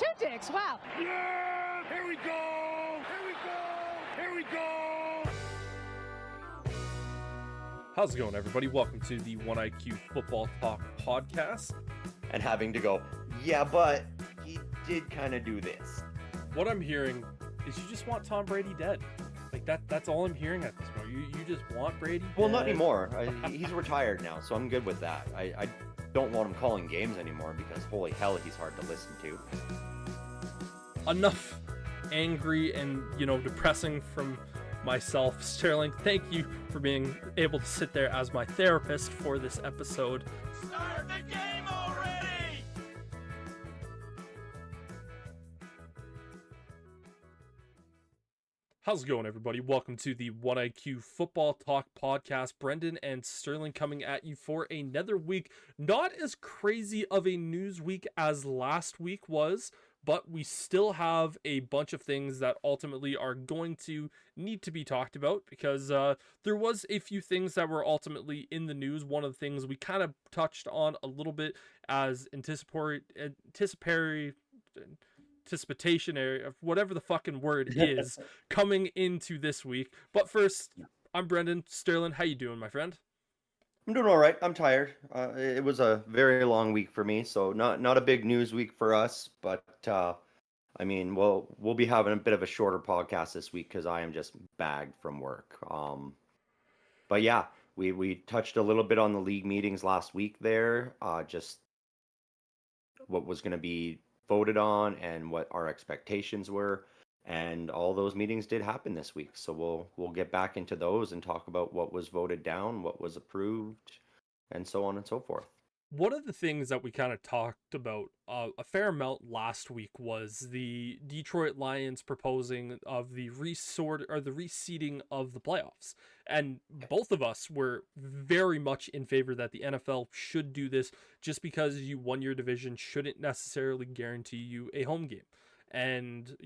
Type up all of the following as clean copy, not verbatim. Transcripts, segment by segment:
two dicks. Wow. Yeah! Here we go! Here we go! Here we go! How's it going, everybody? Welcome to the 1IQ Football Talk podcast. And having to go, yeah, but he did kind of do this. What I'm hearing is you just want Tom Brady dead. Like that's all I'm hearing at this point. You just want Brady Well, dead. not anymore. He's retired now, so I'm good with that. I don't want him calling games anymore because holy hell, he's hard to listen to. Enough angry and, depressing from myself. Sterling, thank you for being able to sit there as my therapist for this episode. Start the game already! How's it going, everybody? Welcome to the 1IQ Football Talk podcast. Brendan and Sterling coming at you for another week. Not as crazy of a news week as last week was, but we still have a bunch of things that ultimately are going to need to be talked about because there was a few things that were ultimately in the news. One of the things we kind of touched on a little bit as anticipation area, whatever the fucking word is, coming into this week. But first, I'm Brendan. Sterling, how you doing, my friend? I'm doing all right. I'm tired. It was a very long week for me, so not a big news week for us. But I mean, we'll be having a bit of a shorter podcast this week because I am just bagged from work. But yeah, we touched a little bit on the league meetings last week there. Just what was going to be voted on and what our expectations were, and all those meetings did happen this week, so we'll get back into those and talk about what was voted down, what was approved, and so on and so forth. One of the things that we kind of talked about a fair amount last week was the Detroit Lions proposing of the reseeding of the playoffs. And both of us were very much in favor that the NFL should do this, just because you won your division shouldn't necessarily guarantee you a home game. And,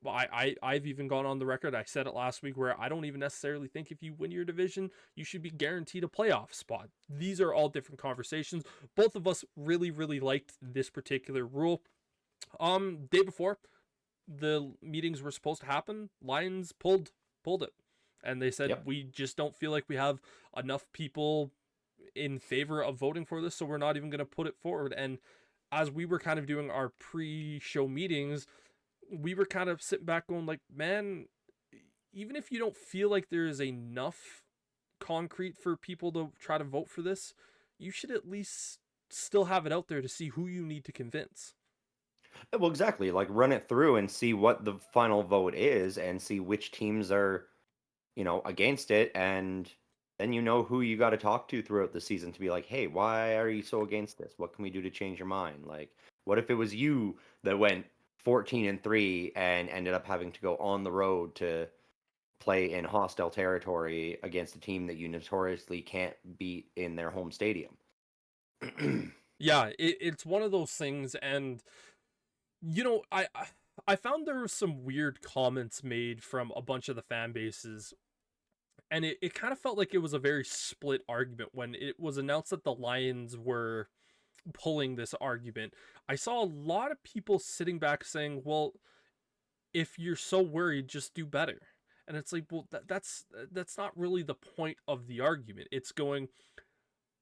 I've even gone on the record, I said it last week, where I don't even necessarily think if you win your division, you should be guaranteed a playoff spot. These are all different conversations. Both of us really, really liked this particular rule. Day before the meetings were supposed to happen, Lions pulled it. And they said, We just don't feel like we have enough people in favor of voting for this, so we're not even going to put it forward. And as we were kind of doing our pre-show meetings, we were kind of sitting back going like, man, even if you don't feel like there is enough concrete for people to try to vote for this, you should at least still have it out there to see who you need to convince. Well, exactly. Like, run it through and see what the final vote is and see which teams are, against it. And then who you got to talk to throughout the season to be like, hey, why are you so against this? What can we do to change your mind? Like, what if it was you that went 14-3 and ended up having to go on the road to play in hostile territory against a team that you notoriously can't beat in their home stadium? Yeah, it's one of those things. And, I found there were some weird comments made from a bunch of the fan bases. And it kind of felt like it was a very split argument when it was announced that the Lions were pulling this argument. I saw a lot of people sitting back saying, well, if you're so worried, just do better. And it's like, well, that's not really the point of the argument. It's going,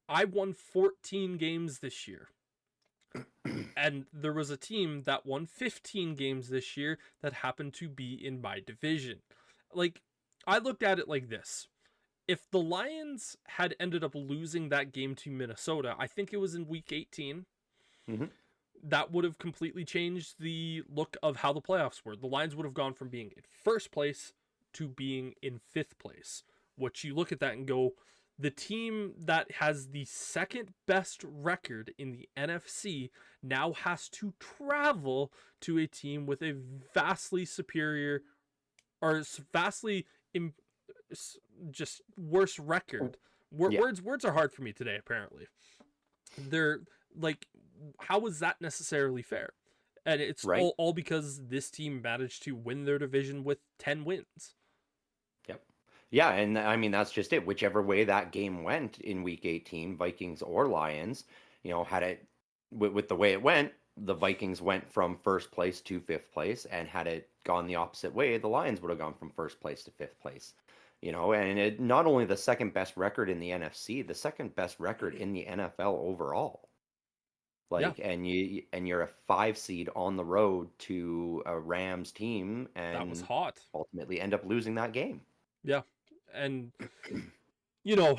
I won 14 games this year. And there was a team that won 15 games this year that happened to be in my division. Like, I looked at it like this. If the Lions had ended up losing that game to Minnesota, I think it was in week 18, that would have completely changed the look of how the playoffs were. The Lions would have gone from being in first place to being in fifth place, which you look at that and go, the team that has the second best record in the NFC now has to travel to a team with a vastly superior or vastly just worse record. Words are hard for me today, apparently. They're like, how is that necessarily fair? And it's right. all because this team managed to win their division with 10 wins. Yep. Yeah, and I mean, that's just it. Whichever way that game went in week 18, Vikings or Lions, had it with the way it went, the Vikings went from first place to fifth place, and had it gone the opposite way, the Lions would have gone from first place to fifth place. And it not only the second best record in the NFC, the second best record in the NFL overall. Yeah, Like, and you're a 5 seed on the road to a Rams team, that was and hot. ultimately end up losing that game. Yeah. And you know,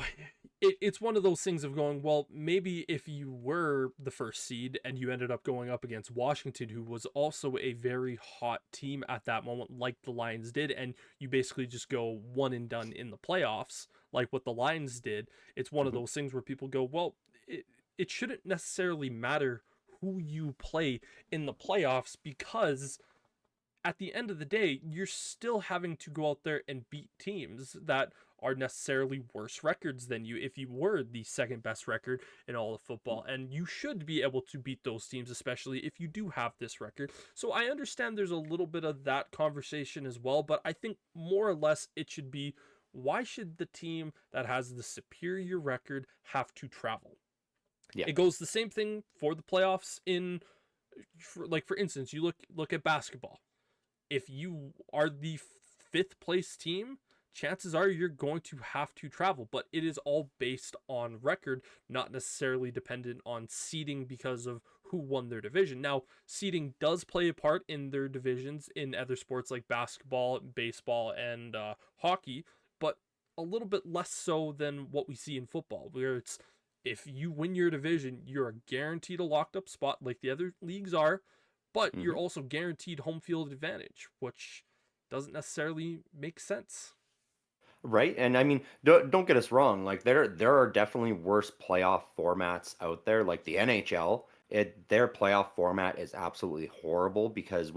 it's one of those things of going, well, maybe if you were the first seed and you ended up going up against Washington, who was also a very hot team at that moment, like the Lions did, and you basically just go one and done in the playoffs, like what the Lions did, it's one of Mhm. those things where people go, well, it shouldn't necessarily matter who you play in the playoffs, because at the end of the day, you're still having to go out there and beat teams that are necessarily worse records than you if you were the second best record in all of football. And you should be able to beat those teams, especially if you do have this record. So I understand there's a little bit of that conversation as well, but I think more or less it should be, why should the team that has the superior record have to travel? Yeah. It goes the same thing for the playoffs in, for instance, you look at basketball. If you are the fifth place team, chances are you're going to have to travel, but it is all based on record, not necessarily dependent on seeding because of who won their division. Now, seeding does play a part in their divisions in other sports like basketball, baseball, and hockey, but a little bit less so than what we see in football, where it's, if you win your division, you're guaranteed a locked up spot like the other leagues are, but you're Mhm. also guaranteed home field advantage, which doesn't necessarily make sense. Right. And I mean, don't get us wrong. Like, there are definitely worse playoff formats out there. Like the NHL, their playoff format is absolutely horrible, because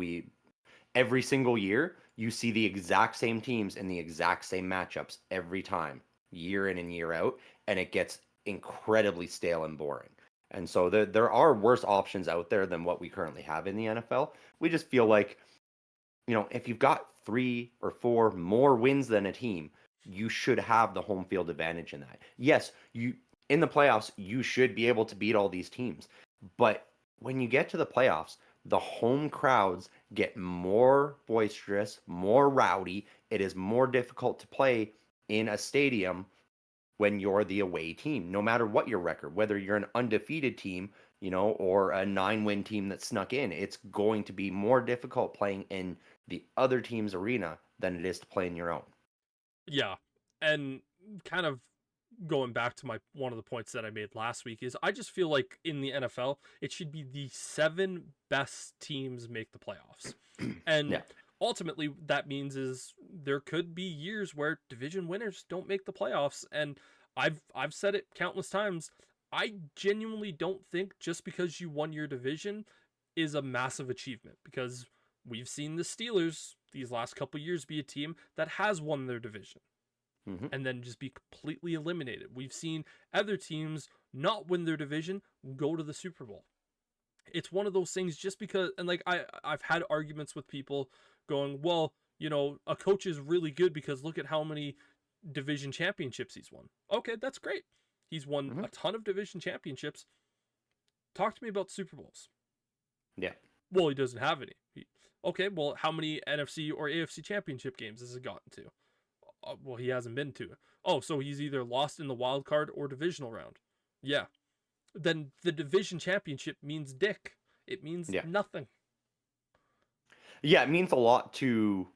every single year you see the exact same teams in the exact same matchups every time, year in and year out, and it gets incredibly stale and boring. And so there are worse options out there than what we currently have in the NFL. We just feel like, if you've got 3 or 4 more wins than a team, you should have the home field advantage in that. Yes, in the playoffs, you should be able to beat all these teams. But when you get to the playoffs, the home crowds get more boisterous, more rowdy. It is more difficult to play in a stadium when you're the away team, no matter what your record, whether you're an undefeated team, or a 9-win team that snuck in. It's going to be more difficult playing in the other team's arena than it is to play in your own. Yeah, and kind of going back to my one of the points that I made last week is, I just feel like in the NFL it should be the 7 best teams make the playoffs. And Yeah. ultimately that means is there could be years where division winners don't make the playoffs, and I've said it countless times. I genuinely don't think just because you won your division is a massive achievement, because we've seen the Steelers these last couple years be a team that has won their division Hmm. and then just be completely eliminated. We've seen other teams not win their division, go to the Super Bowl. It's one of those things, just because, and like I've had arguments with people going, well, a coach is really good because look at how many division championships he's won. Okay, that's great. He's won Hmm. a ton of division championships. Talk to me about Super Bowls. Yeah. Well, he doesn't have any. Okay, well, how many NFC or AFC championship games has he gotten to? Well, he hasn't been to. Oh, so he's either lost in the wild card or divisional round. Yeah. Then the division championship means dick. It means Yeah. nothing. Yeah. It means a lot to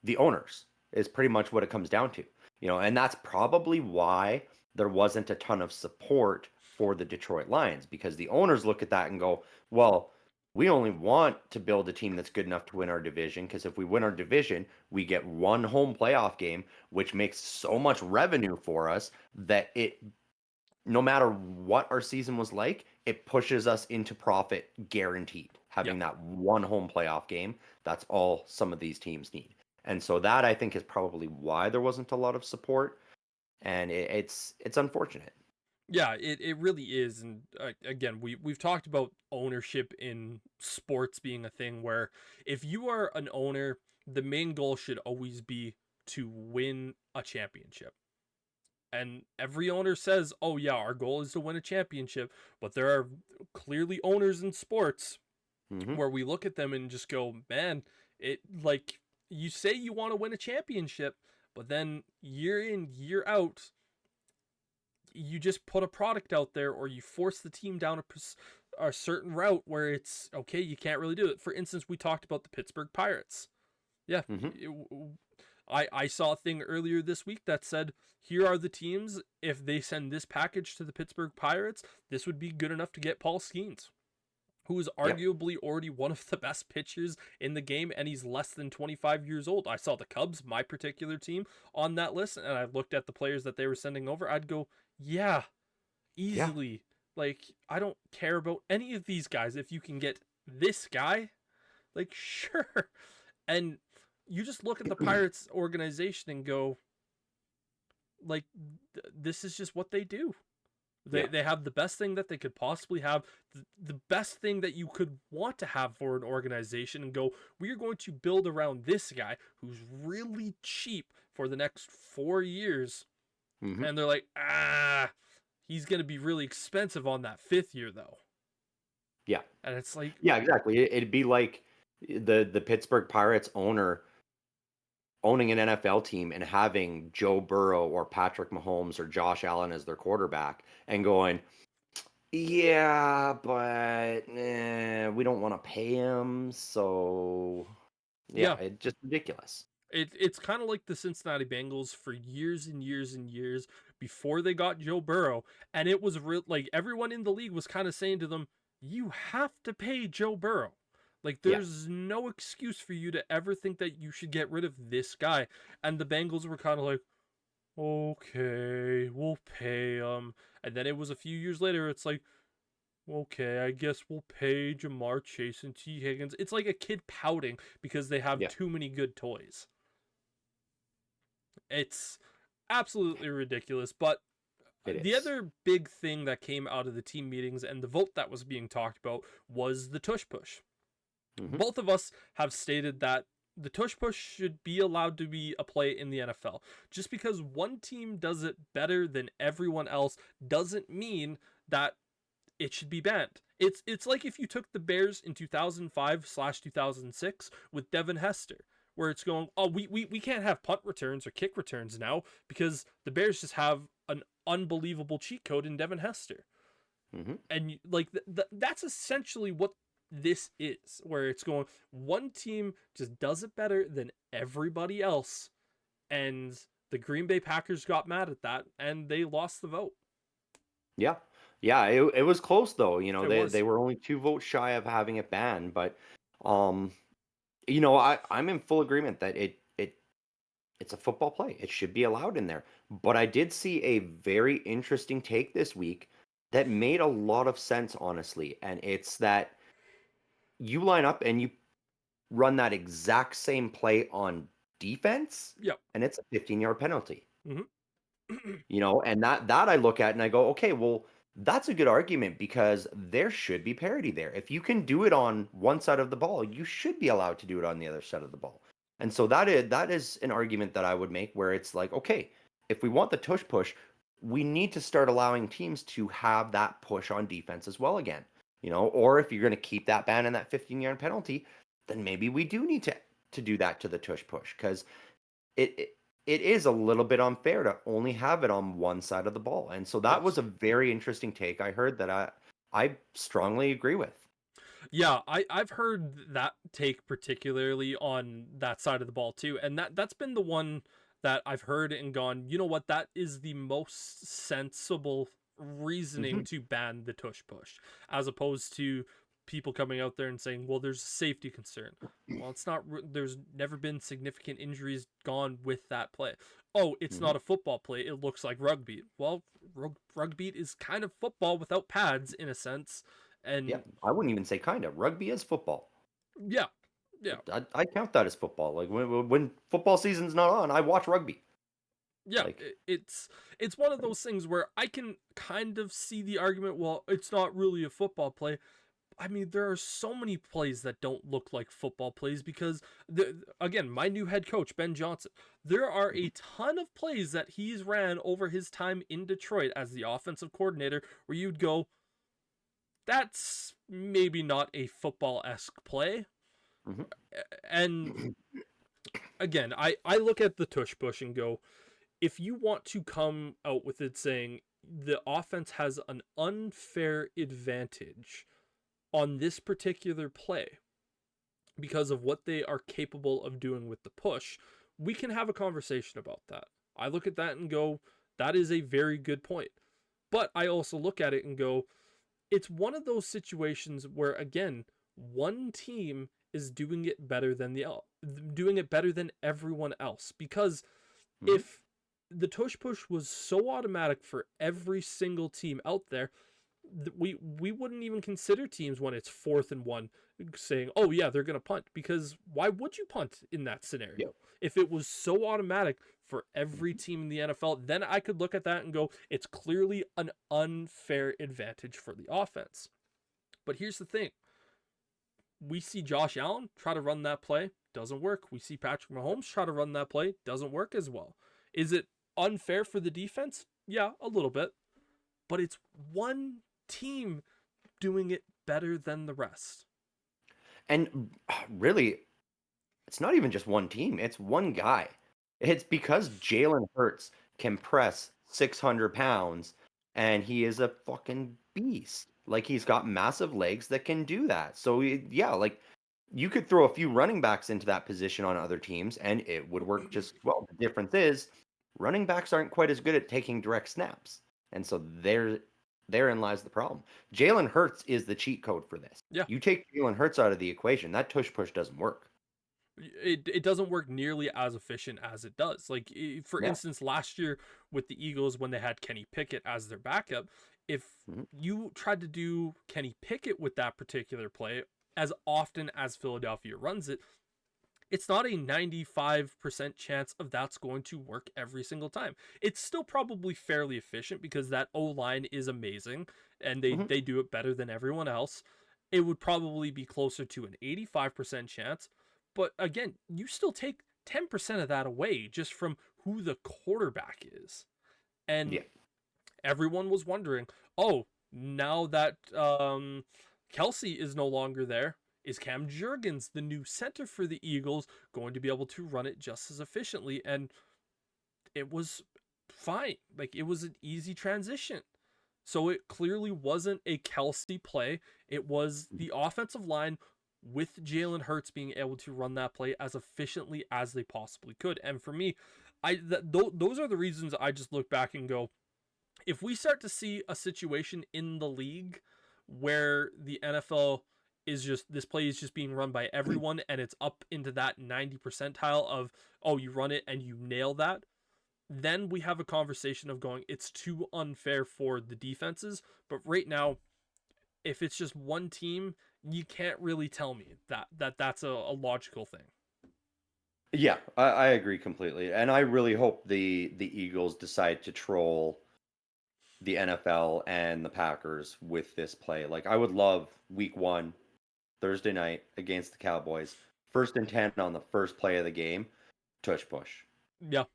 the owners, is pretty much what it comes down to. And that's probably why there wasn't a ton of support for the Detroit Lions, because the owners look at that and go, well, we only want to build a team that's good enough to win our division, because if we win our division, we get one home playoff game, which makes so much revenue for us that no matter what our season was like, it pushes us into profit guaranteed. Yeah. Having that one home playoff game, that's all some of these teams need. And so that, I think, is probably why there wasn't a lot of support, and it's unfortunate. Yeah, it really is. And again, we've talked about ownership in sports being a thing where if you are an owner, the main goal should always be to win a championship. And every owner says, oh, yeah, our goal is to win a championship. But there are clearly owners in sports Mm-hmm. where we look at them and just go, man, it like you say you want to win a championship, but then year in, year out, you just put a product out there or you force the team down a certain route where it's okay, you can't really do it. For instance, we talked about the Pittsburgh Pirates. Yeah, Mm-hmm. I saw a thing earlier this week that said here are the teams, if they send this package to the Pittsburgh Pirates, this would be good enough to get Paul Skeens, who is Yep. arguably already one of the best pitchers in the game, and he's less than 25 years old. I saw the Cubs, my particular team, on that list, and I looked at the players that they were sending over. I'd go, yeah, Yeah. easily. Like, I don't care about any of these guys. If you can get this guy, like, sure. And you just look at the Pirates organization and go, like, this is just what they do. Yeah. They have the best thing that they could possibly have, the best thing that you could want to have for an organization, and go, we are going to build around this guy who's really cheap for the next 4 years. Mm-hmm. And they're like, he's going to be really expensive on that 5th year, though. Yeah. And it's like, Yeah, exactly. It'd be like the Pittsburgh Pirates owner owning an NFL team and having Joe Burrow or Patrick Mahomes or Josh Allen as their quarterback and going, yeah, but we don't want to pay him. So, yeah, yeah. it's just ridiculous. It's kind of like the Cincinnati Bengals for years and years and years before they got Joe Burrow. And it was real, like everyone in the league was kind of saying to them, you have to pay Joe Burrow. Like, there's no excuse for you to ever think that you should get rid of this guy. And the Bengals were kind of like, okay, we'll pay him. And then it was a few years later, it's like, okay, I guess we'll pay Jamar Chase and T. Higgins. It's like a kid pouting because they have too many good toys. It's absolutely ridiculous. But the other big thing that came out of the team meetings and the vote that was being talked about was the tush push. Mm-hmm. Both of us have stated that the tush push should be allowed to be a play in the NFL. Just because one team does it better than everyone else doesn't mean that it should be banned. It's like if you took the Bears in 2005/2006 with Devin Hester, where it's going, oh, we can't have punt returns or kick returns now because the Bears just have an unbelievable cheat code in Devin Hester. Mm-hmm. And like that's essentially what this is, where it's going, one team just does it better than everybody else, and the Green Bay Packers got mad at that and they lost the vote. Yeah. It was close though. You know, they were only 2 votes shy of having it banned, but you know, I'm in full agreement that it's a football play. It should be allowed in there. But I did see a very interesting take this week that made a lot of sense, honestly, and it's that you line up and you run that exact same play on defense, and it's a 15-yard penalty. Mm-hmm. You know, and that I look at and I go, okay, well, that's a good argument because there should be parity there. If you can do it on one side of the ball, you should be allowed to do it on the other side of the ball. And so that is an argument that I would make where it's like, okay, if we want the tush push, we need to start allowing teams to have that push on defense as well again. You know, or if you're going to keep that ban and that 15-yard penalty, then maybe we do need to do that to the tush push because it is a little bit unfair to only have it on one side of the ball. And so that was a very interesting take I heard that I strongly agree with. Yeah, I've heard that take particularly on that side of the ball too. And that's been the one that I've heard and gone, you know what, that is the most sensible reasoning to ban the tush push, as opposed to people coming out there and saying, well, there's a safety concern. Well, it's not, there's never been significant injuries gone with that play. Oh, it's not a football play, it looks like rugby. Well, rugby is kind of football without pads in a sense. And yeah, I wouldn't even say kind of. Rugby is football. Yeah. I count that as football. Like when football season's not on, I watch rugby. Yeah, like, it's one of those things where I can kind of see the argument, well, it's not really a football play. I mean, there are so many plays that don't look like football plays because, again, my new head coach, Ben Johnson, there are a ton of plays that he's ran over his time in Detroit as the offensive coordinator where you'd go, That's maybe not a football-esque play. Mhm. And again, I look at the tush push and go, if you want to come out with it saying the offense has an unfair advantage on this particular play because of what they are capable of doing with the push, we can have a conversation about that. I look at that and go, that is a very good point. But I also look at it and go, it's one of those situations where, again, one team is doing it better than doing it better than everyone else. Because Mhm. if the tush push was so automatic for every single team out there, we wouldn't even consider teams when it's 4th and 1 saying, "Oh yeah, they're gonna punt," because why would you punt in that Yep. scenario? If it was so automatic for every team in the NFL, then I could look at that and go, it's clearly an unfair advantage for the offense. But here's the thing: we see Josh Allen try to run that play, doesn't work. We see Patrick Mahomes try to run that play, doesn't work as well. Is it unfair for the defense? Yeah, a little bit. But it's one team doing it better than the rest. And really, it's not even just one team, it's one guy. It's because Jalen Hurts can press 600 pounds and he is a fucking beast. Like, he's got massive legs that can do that. So, yeah, like, you could throw a few running backs into that position on other teams and it would work just well. The difference is running backs aren't quite as good at taking direct snaps. And so therein lies the problem. Jalen Hurts is the cheat code for this. Yeah, You take Jalen Hurts out of the equation, that tush push doesn't work. it doesn't work nearly as efficient as it does. Like, for Yeah. instance, last year with the Eagles when they had Kenny Pickett as their backup, if Mhm. you tried to do Kenny Pickett with that particular play as often as Philadelphia runs it, it's not a 95% chance of that's going to work every single time. It's still probably fairly efficient because that O-line is amazing and Mhm. they do it better than everyone else. It would probably be closer to an 85% chance. But again, you still take 10% of that away just from who the quarterback is. And Yeah. everyone was wondering, oh, now that Kelsey is no longer there, is Cam Jurgens, the new center for the Eagles, going to be able to run it just as efficiently? And it was fine. Like, it was an easy transition. So it clearly wasn't a Kelsey play. It was the offensive line with Jalen Hurts being able to run that play as efficiently as they possibly could. And for me, those are the reasons I just look back and go, if we start to see a situation in the league where the NFL is just, this play is just being run by everyone and it's up into that 90 percentile of, oh, you run it and you nail that, then we have a conversation of going, it's too unfair for the defenses. But right now, if it's just one team, you can't really tell me that's a logical thing. Yeah, I agree completely. And I really hope the Eagles decide to troll the NFL and the Packers with this play. Like, I would love week 1, Thursday night against the Cowboys, 1st and 10 on the first play of the game, tush push. Yeah,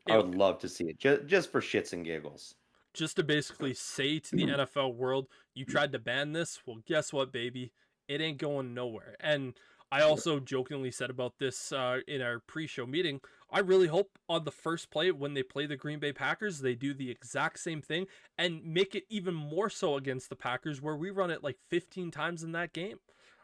I it, would love to see it just for shits and giggles. just to basically say to the NFL world, you tried to ban this. Well, guess what, baby? It ain't going nowhere. And I also jokingly said about this in our pre-show meeting. I really hope on the first play when they play the Green Bay Packers, they do the exact same thing and make it even more so against the Packers, where we run it like 15 times in that game,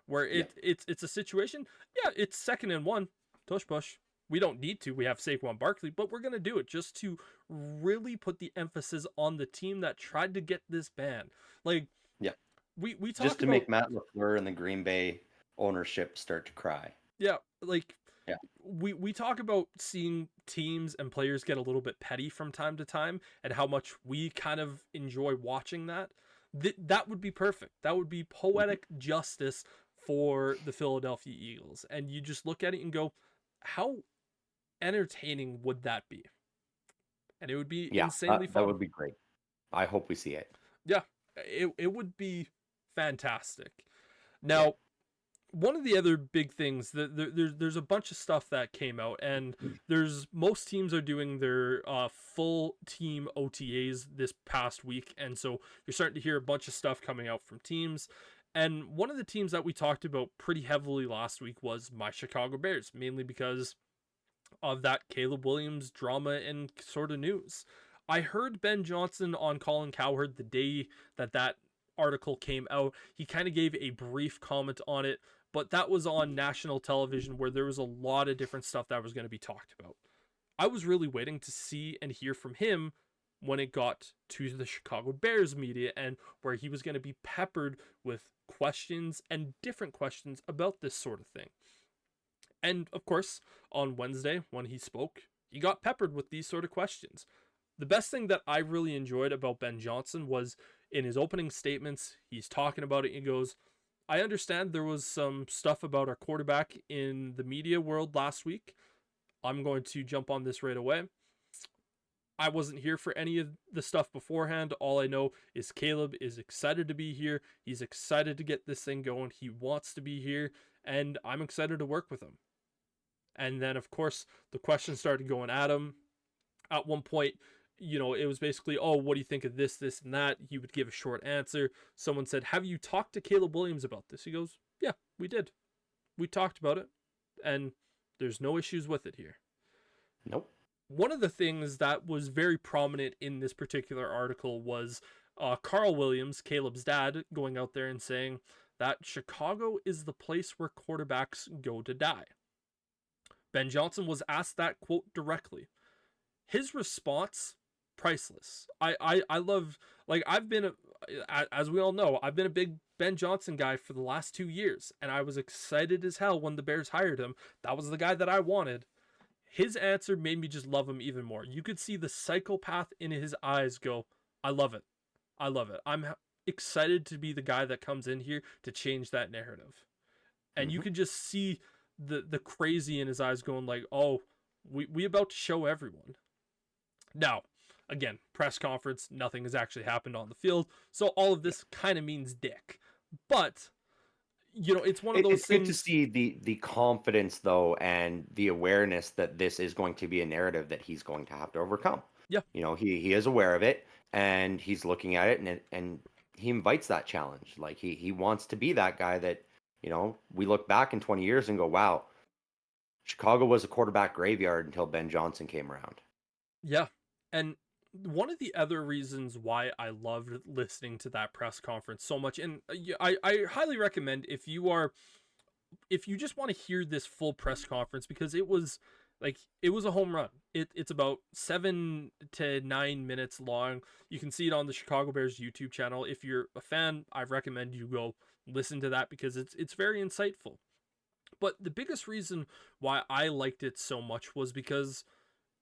where Yeah. it's a situation. Yeah, it's 2nd and 1, tush push. We don't need to. We have Saquon Barkley, but we're gonna do it just to really put the emphasis on the team that tried to get this ban. Like, Yeah. we Just talk to about, make Matt LaFleur and the Green Bay ownership start to cry. yeah, like Yeah. we talk about seeing teams and players get a little bit petty from time to time and how much we kind of enjoy watching that. That would be perfect. That would be Mhm. poetic justice for the Philadelphia Eagles. And you just look at it and go, how entertaining would that be? And it would be Yeah, insanely that fun. would be great. I hope we see it. Yeah, it would be fantastic. Yeah. Now, one of the other big things that there's a bunch of stuff that came out, and most teams are doing their full team OTAs this past week, and so you're starting to hear a bunch of stuff coming out from teams. And one of the teams that we talked about pretty heavily last week was my Chicago Bears, mainly because of that Caleb Williams drama and sort of news. I heard Ben Johnson on Colin Cowherd the day that article came out. He kind of gave a brief comment on it, but that was on national television where there was a lot of different stuff that was going to be talked about. I was really waiting to see and hear from him when it got to the Chicago Bears media, and where he was going to be peppered with questions and different questions about this sort of thing. And of course, on Wednesday when he spoke, he got peppered with these sort of questions. The best thing that I really enjoyed about Ben Johnson was in his opening statements, he's talking about it. He goes, I understand there was some stuff about our quarterback in the media world last week. I'm going to jump on this right away. I wasn't here for any of the stuff beforehand. All I know is Caleb is excited to be here. He's excited to get this thing going. He wants to be here, and I'm excited to work with him. And then, of course, the questions started going at him. At one point, it was basically, oh, what do you think of this, this, and that? He would give a short answer. Someone said, have you talked to Caleb Williams about this? He goes, yeah, we did. We talked about it, and there's no issues with it here. Nope. One of the things that was very prominent in this particular article was Carl Williams, Caleb's dad, going out there and saying that Chicago is the place where quarterbacks go to die. Ben Johnson was asked that quote directly. His response, priceless. I love, like, I've been, as we all know, I've been a big Ben Johnson guy for the last 2 years, and I was excited as hell when the Bears hired him. That was the guy that I wanted. His answer made me just love him even more. You could see the psychopath in his eyes go, I love it. I love it. I'm excited to be the guy that comes in here to change that narrative. And you can just see the crazy in his eyes going like, oh, we about to show everyone. Now, again, press conference, nothing has actually happened on the field, so all of this kind of means dick. But, it's one of those things. It's good to see the confidence, though, and the awareness that this is going to be a narrative that he's going to have to overcome. Yeah. He is aware of it, and he's looking at it, and he invites that challenge. Like, he wants to be that guy that, we look back in 20 years and go, wow, Chicago was a quarterback graveyard until Ben Johnson came around. Yeah. And one of the other reasons why I loved listening to that press conference so much, and I highly recommend if you just want to hear this full press conference, because it was a home run. It's about 7 to 9 minutes long. You can see it on the Chicago Bears YouTube channel. If you're a fan, I recommend you go listen to that because it's very insightful. But the biggest reason why I liked it so much was because,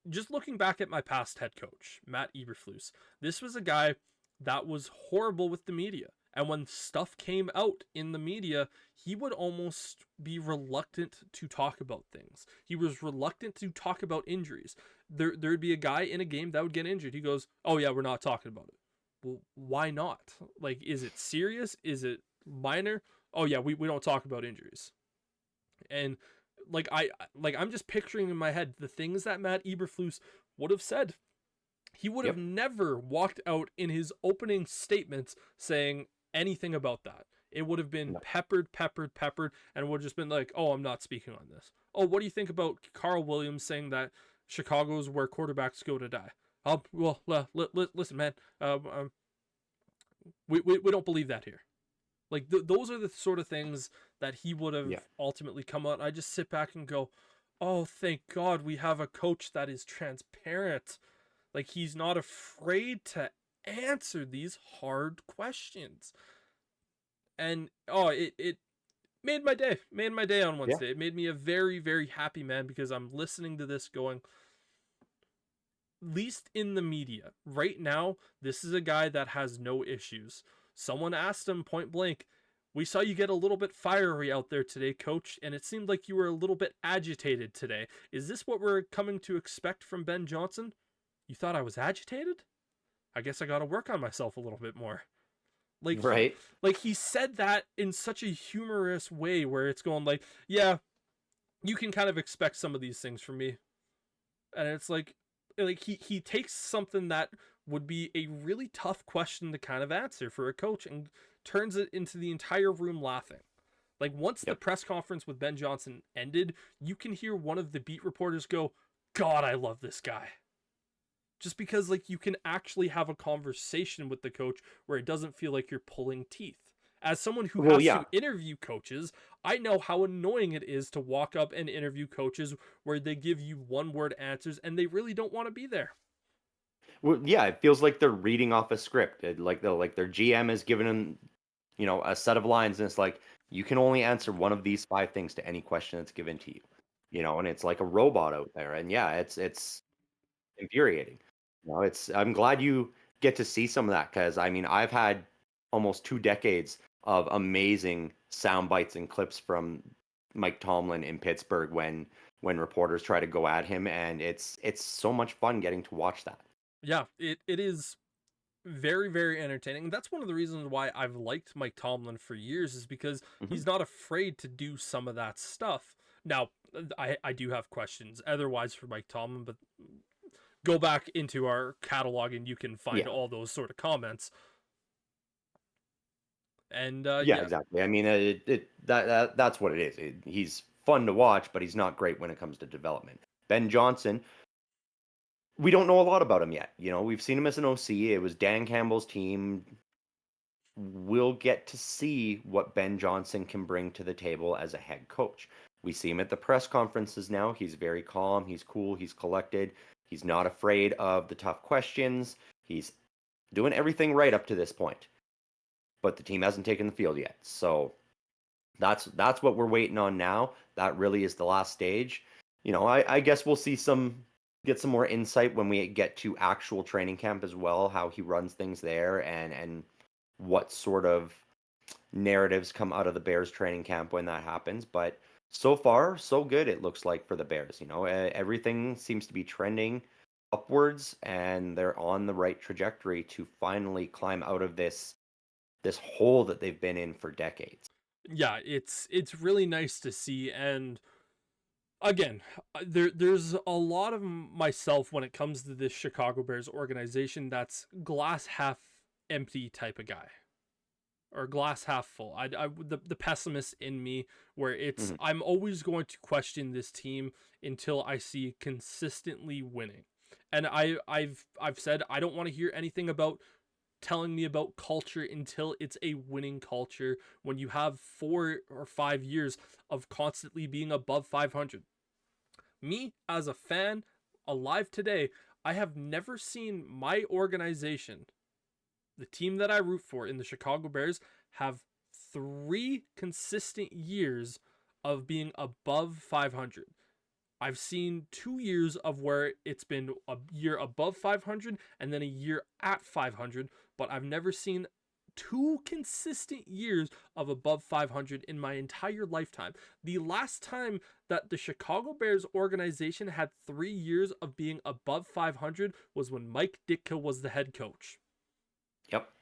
just looking back at my past head coach, Matt Eberflus, this was a guy that was horrible with the media. And when stuff came out in the media, he would almost be reluctant to talk about things. He was reluctant to talk about injuries. There'd be a guy in a game that would get injured. He goes, oh yeah, we're not talking about it. Well, why not? Like, is it serious? Is it minor? Oh yeah, we don't talk about injuries. And I'm just picturing in my head the things that Matt Eberflus would have said. He would have never walked out in his opening statements saying anything about that. It would have been peppered, and it would have just been like, oh, I'm not speaking on this. Oh, what do you think about Carl Williams saying that Chicago's where quarterbacks go to die? Listen, man, we don't believe that here. Like, those are the sort of things that he would have ultimately come out. I just sit back and go, oh, thank God we have a coach that is transparent. Like, he's not afraid to answer these hard questions. And, it made my day. Made my day on Wednesday. Yeah. It made me a very, very happy man because I'm listening to this going, least in the media. Right now, this is a guy that has no issues. Someone asked him point blank, we saw you get a little bit fiery out there today, coach, and it seemed like you were a little bit agitated today. Is this what we're coming to expect from Ben Johnson? You thought I was agitated? I guess I got to work on myself a little bit more. Like Right. he said that in such a humorous way where it's going like, yeah, you can kind of expect some of these things from me. And it's like he takes something that would be a really tough question to kind of answer for a coach and turns it into the entire room laughing. Like once the Yep. press conference with Ben Johnson ended, you can hear one of the beat reporters go, "God, I love this guy." Just because like you can actually have a conversation with the coach where it doesn't feel like you're pulling teeth. As someone who Well, has yeah. to interview coaches, I know how annoying it is to walk up and interview coaches where they give you one word answers and they really don't want to be there. Well, yeah, it feels like they're reading off a script. Like their GM has given them, a set of lines, and it's like you can only answer one of these five things to any question that's given to you. And it's like a robot out there. And yeah, it's infuriating. It's I'm glad you get to see some of that because I mean I've had almost 2 decades of amazing sound bites and clips from Mike Tomlin in Pittsburgh when reporters try to go at him, and it's so much fun getting to watch that. Yeah, it is very, very entertaining. That's one of the reasons why I've liked Mike Tomlin for years is because Hmm. he's not afraid to do some of that stuff. Now, I do have questions otherwise for Mike Tomlin, but go back into our catalog and you can find Yeah. all those sort of comments. And Yeah, yeah, exactly. I mean, that's what it is. He's fun to watch, but he's not great when it comes to development. Ben Johnson, we don't know a lot about him yet. We've seen him as an OC. It was Dan Campbell's team. We'll get to see what Ben Johnson can bring to the table as a head coach. We see him at the press conferences now. He's very calm. He's cool. He's collected. He's not afraid of the tough questions. He's doing everything right up to this point. But the team hasn't taken the field yet. So that's what we're waiting on now. That really is the last stage. I guess we'll get some more insight when we get to actual training camp as well, how he runs things there and what sort of narratives come out of the Bears training camp when that happens. But so far, so good it looks like for the Bears. Everything seems to be trending upwards and they're on the right trajectory to finally climb out of this hole that they've been in for decades. yeah, it's really nice to see. And again, there's a lot of myself when it comes to this Chicago Bears organization that's glass half empty type of guy or glass half full. The pessimist in me where it's Mhm. I'm always going to question this team until I see consistently winning. And I've said I don't want to hear anything about telling me about culture until it's a winning culture when you have 4 or 5 years of constantly being above 500. Me as a fan alive today, I have never seen my organization, the team that I root for in the Chicago Bears, have 3 consistent years of being above 500. I've seen 2 years of where it's been a year above 500 and then a year at 500, but I've never seen 2 consistent years of above 500 in my entire lifetime. The last time that the Chicago Bears organization had 3 years of being above 500 was when Mike Ditka was the head coach. Yep.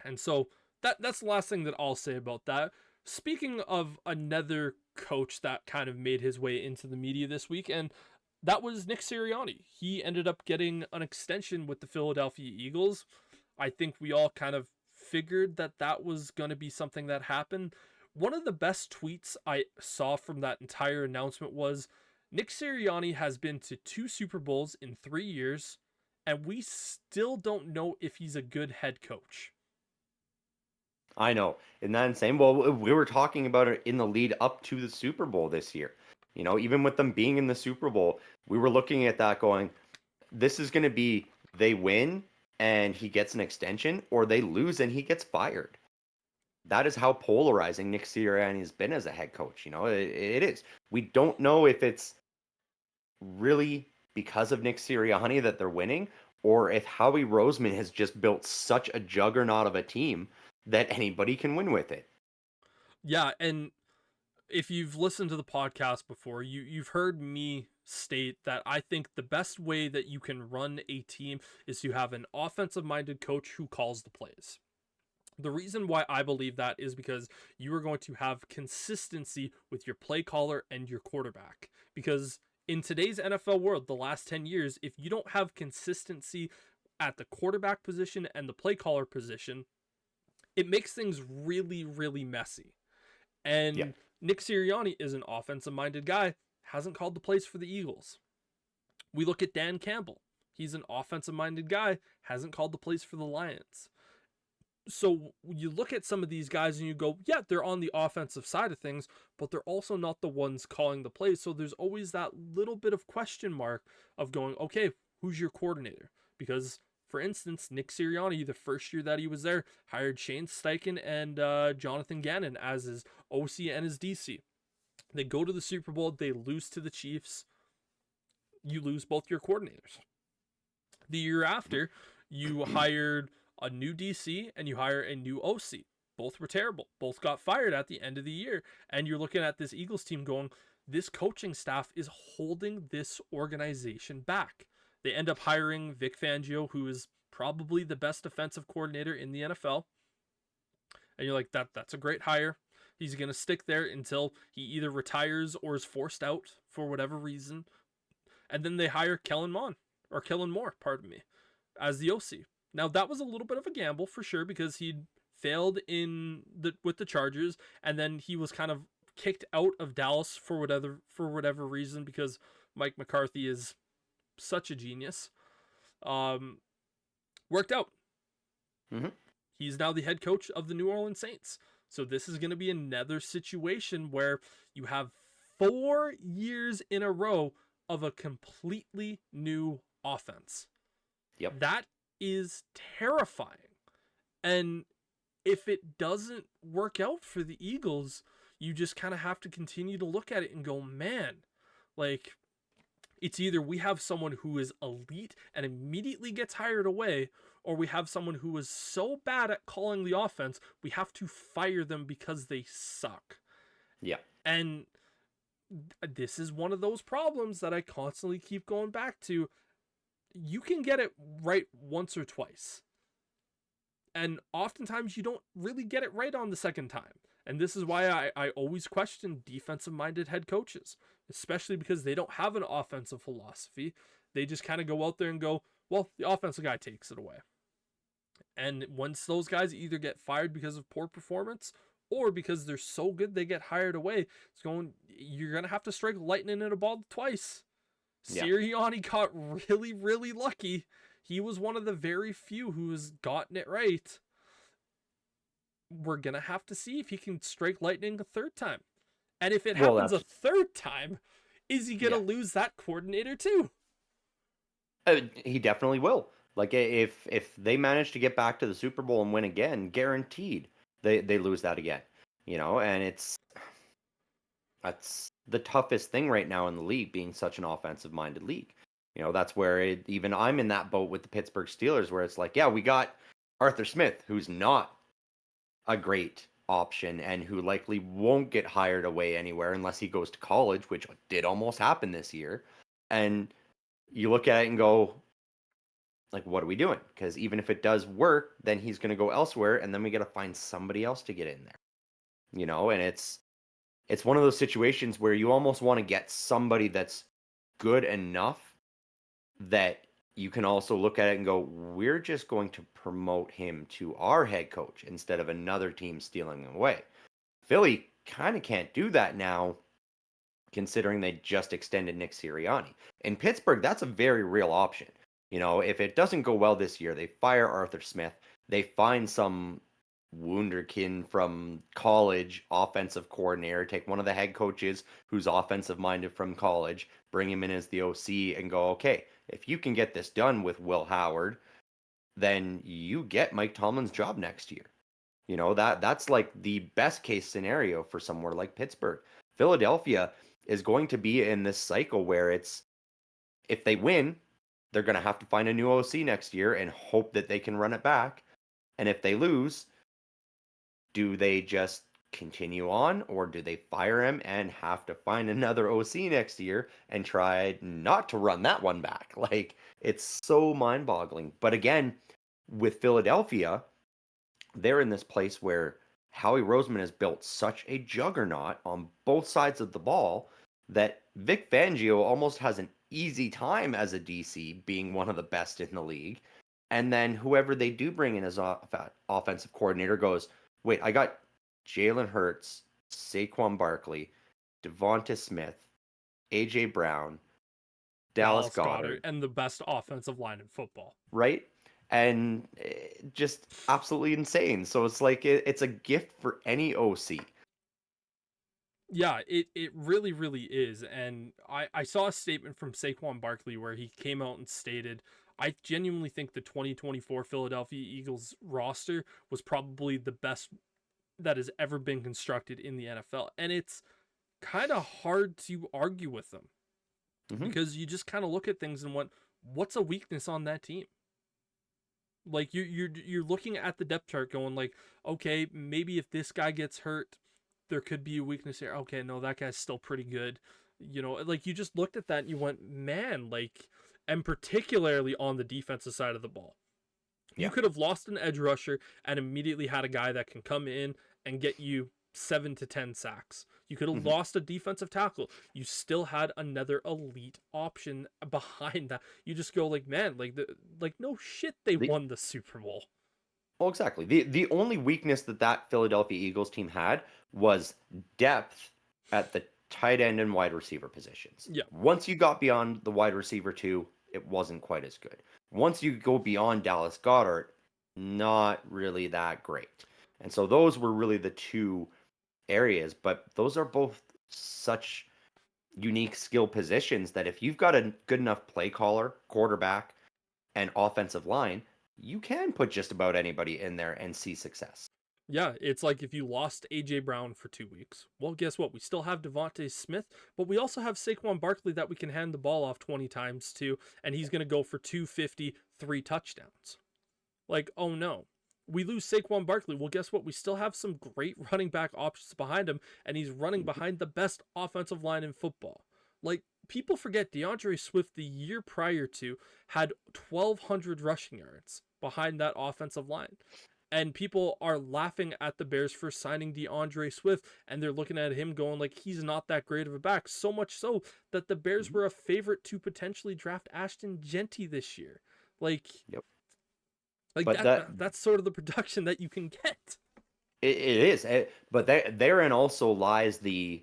And so that's the last thing that I'll say about that. Speaking of another coach that kind of made his way into the media this week, and that was Nick Sirianni. He ended up getting an extension with the Philadelphia Eagles. I think we all kind of figured that that was going to be something that happened. One of the best tweets I saw from that entire announcement was Nick Sirianni has been to 2 Super Bowls in 3 years, and we still don't know if he's a good head coach. I know. Isn't that insane? Well, we were talking about it in the lead up to the Super Bowl this year. Even with them being in the Super Bowl, we were looking at that going, this is going to be they win and he gets an extension, or they lose and he gets fired. That is how polarizing Nick Sirianni has been as a head coach. It is. We don't know if it's really because of Nick Sirianni that they're winning, or if Howie Roseman has just built such a juggernaut of a team that anybody can win with it. Yeah, and if you've listened to the podcast before, you've heard me state that I think the best way that you can run a team is to have an offensive minded coach who calls the plays. The reason why I believe that is because you are going to have consistency with your play caller and your quarterback. Because in today's NFL world, the last 10 years, if you don't have consistency at the quarterback position and the play caller position, it makes things really, really messy. Yeah. And Nick Sirianni is an offensive minded guy, hasn't called the plays for the Eagles. We look at Dan Campbell. He's an offensive minded guy, hasn't called the plays for the Lions. So you look at some of these guys and you go, yeah, they're on the offensive side of things, but they're also not the ones calling the plays. So there's always that little bit of question mark of going, okay, who's your coordinator? Because, for instance, Nick Sirianni, the first year that he was there, hired Shane Steichen and Jonathan Gannon as his OC and his DC. They go to the Super Bowl, they lose to the Chiefs. You lose both your coordinators. The year after, you hired a new DC and you hire a new OC. Both were terrible. Both got fired at the end of the year. And you're looking at this Eagles team going, this coaching staff is holding this organization back. They end up hiring Vic Fangio, who is probably the best defensive coordinator in the NFL. And you're like, that's a great hire. He's going to stick there until he either retires or is forced out for whatever reason. And then they hire Kellen Moore, pardon me, as the OC. Now that was a little bit of a gamble for sure because he'd failed with the Chargers, and then he was kind of kicked out of Dallas for whatever reason because Mike McCarthy is such a genius. Worked out. Mm-hmm. He's now the head coach of the New Orleans Saints. So this is going to be another situation where you have 4 years in a row of a completely new offense. Yep. That is terrifying. And if it doesn't work out for the Eagles, you just kind of have to continue to look at it and go, man, like, it's either we have someone who is elite and immediately gets hired away, or we have someone who is so bad at calling the offense, we have to fire them because they suck. Yeah. And this is one of those problems that I constantly keep going back to. You can get it right once or twice. And oftentimes you don't really get it right on the second time. And this is why I always question defensive-minded head coaches, especially because they don't have an offensive philosophy. They just kind of go out there and go, well, the offensive guy takes it away. And once those guys either get fired because of poor performance or because they're so good they get hired away, you're going to have to strike lightning in a ball twice. Yeah. Sirianni got really, really lucky. He was one of the very few who has gotten it right. We're going to have to see if he can strike lightning a third time. And if it happens a third time, is he going to lose that coordinator too? He definitely will. Like, if they manage to get back to the Super Bowl and win again, guaranteed they lose that again. You know, and that's the toughest thing right now in the league, being such an offensive-minded league. You know, that's where even I'm in that boat with the Pittsburgh Steelers, where it's like, yeah, we got Arthur Smith, who's not a great option and who likely won't get hired away anywhere unless he goes to college, which did almost happen this year. And you look at it and go, like, what are we doing? Because even if it does work, then he's going to go elsewhere, and then we got to find somebody else to get in there. You know, and it's one of those situations where you almost want to get somebody that's good enough that you can also look at it and go, we're just going to promote him to our head coach instead of another team stealing him away. Philly kind of can't do that now, considering they just extended Nick Sirianni. In Pittsburgh, that's a very real option. You know, if it doesn't go well this year, they fire Arthur Smith, they find some wunderkind from college offensive coordinator, take one of the head coaches who's offensive minded from college, bring him in as the OC and go, okay, if you can get this done with Will Howard, then you get Mike Tomlin's job next year. You know, that's like the best case scenario for somewhere like Pittsburgh. Philadelphia is going to be in this cycle where it's, if they win, they're going to have to find a new OC next year and hope that they can run it back. And if they lose, do they just continue on, or do they fire him and have to find another OC next year and try not to run that one back? Like, it's so mind-boggling. But again, with Philadelphia, they're in this place where Howie Roseman has built such a juggernaut on both sides of the ball that Vic Fangio almost has an easy time as a DC being one of the best in the league. And then whoever they do bring in as offensive coordinator goes, wait, I got Jalen Hurts, Saquon Barkley, Devonta Smith, AJ Brown, Dallas Dallas Goddard, Goddard, and the best offensive line in football. right? And just absolutely insane. So it's like it's a gift for any OC. Yeah, it really, really is. And I saw a statement from Saquon Barkley where he came out and stated, I genuinely think the 2024 Philadelphia Eagles roster was probably the best that has ever been constructed in the NFL. And it's kind of hard to argue with them Mm-hmm. because you just kind of look at things and what's a weakness on that team? Like you're looking at the depth chart going like, okay, maybe if this guy gets hurt, there could be a weakness here. Okay, no, that guy's still pretty good. Like you just looked at that and you went, man, like, and particularly on the defensive side of the ball. You could have lost an edge rusher and immediately had a guy that can come in and get you 7 to 10 sacks. You could have lost a defensive tackle. You still had another elite option behind that. You just go like, man, like no shit, they won the Super Bowl. Well, exactly. The only weakness that Philadelphia Eagles team had was depth at the tight end and wide receiver positions. Yeah. Once you got beyond the wide receiver 2, it wasn't quite as good. Once you go beyond Dallas Goddard, not really that great. And so those were really the two areas, but those are both such unique skill positions that if you've got a good enough play caller, quarterback, and offensive line, you can put just about anybody in there and see success. Yeah, it's like if you lost AJ Brown for 2 weeks. Well, guess what? We still have Devonta Smith, but we also have Saquon Barkley that we can hand the ball off 20 times to, and he's going to go for 250, 3 touchdowns. Like, oh no. We lose Saquon Barkley. Well, guess what? We still have some great running back options behind him, and he's running behind the best offensive line in football. Like, people forget DeAndre Swift the year prior to had 1,200 rushing yards behind that offensive line. And people are laughing at the Bears for signing DeAndre Swift, and they're looking at him going like he's not that great of a back. So much so that the Bears were a favorite to potentially draft Ashton Genty this year. Like, yep. Like that's sort of the production that you can get. It is, but therein also lies the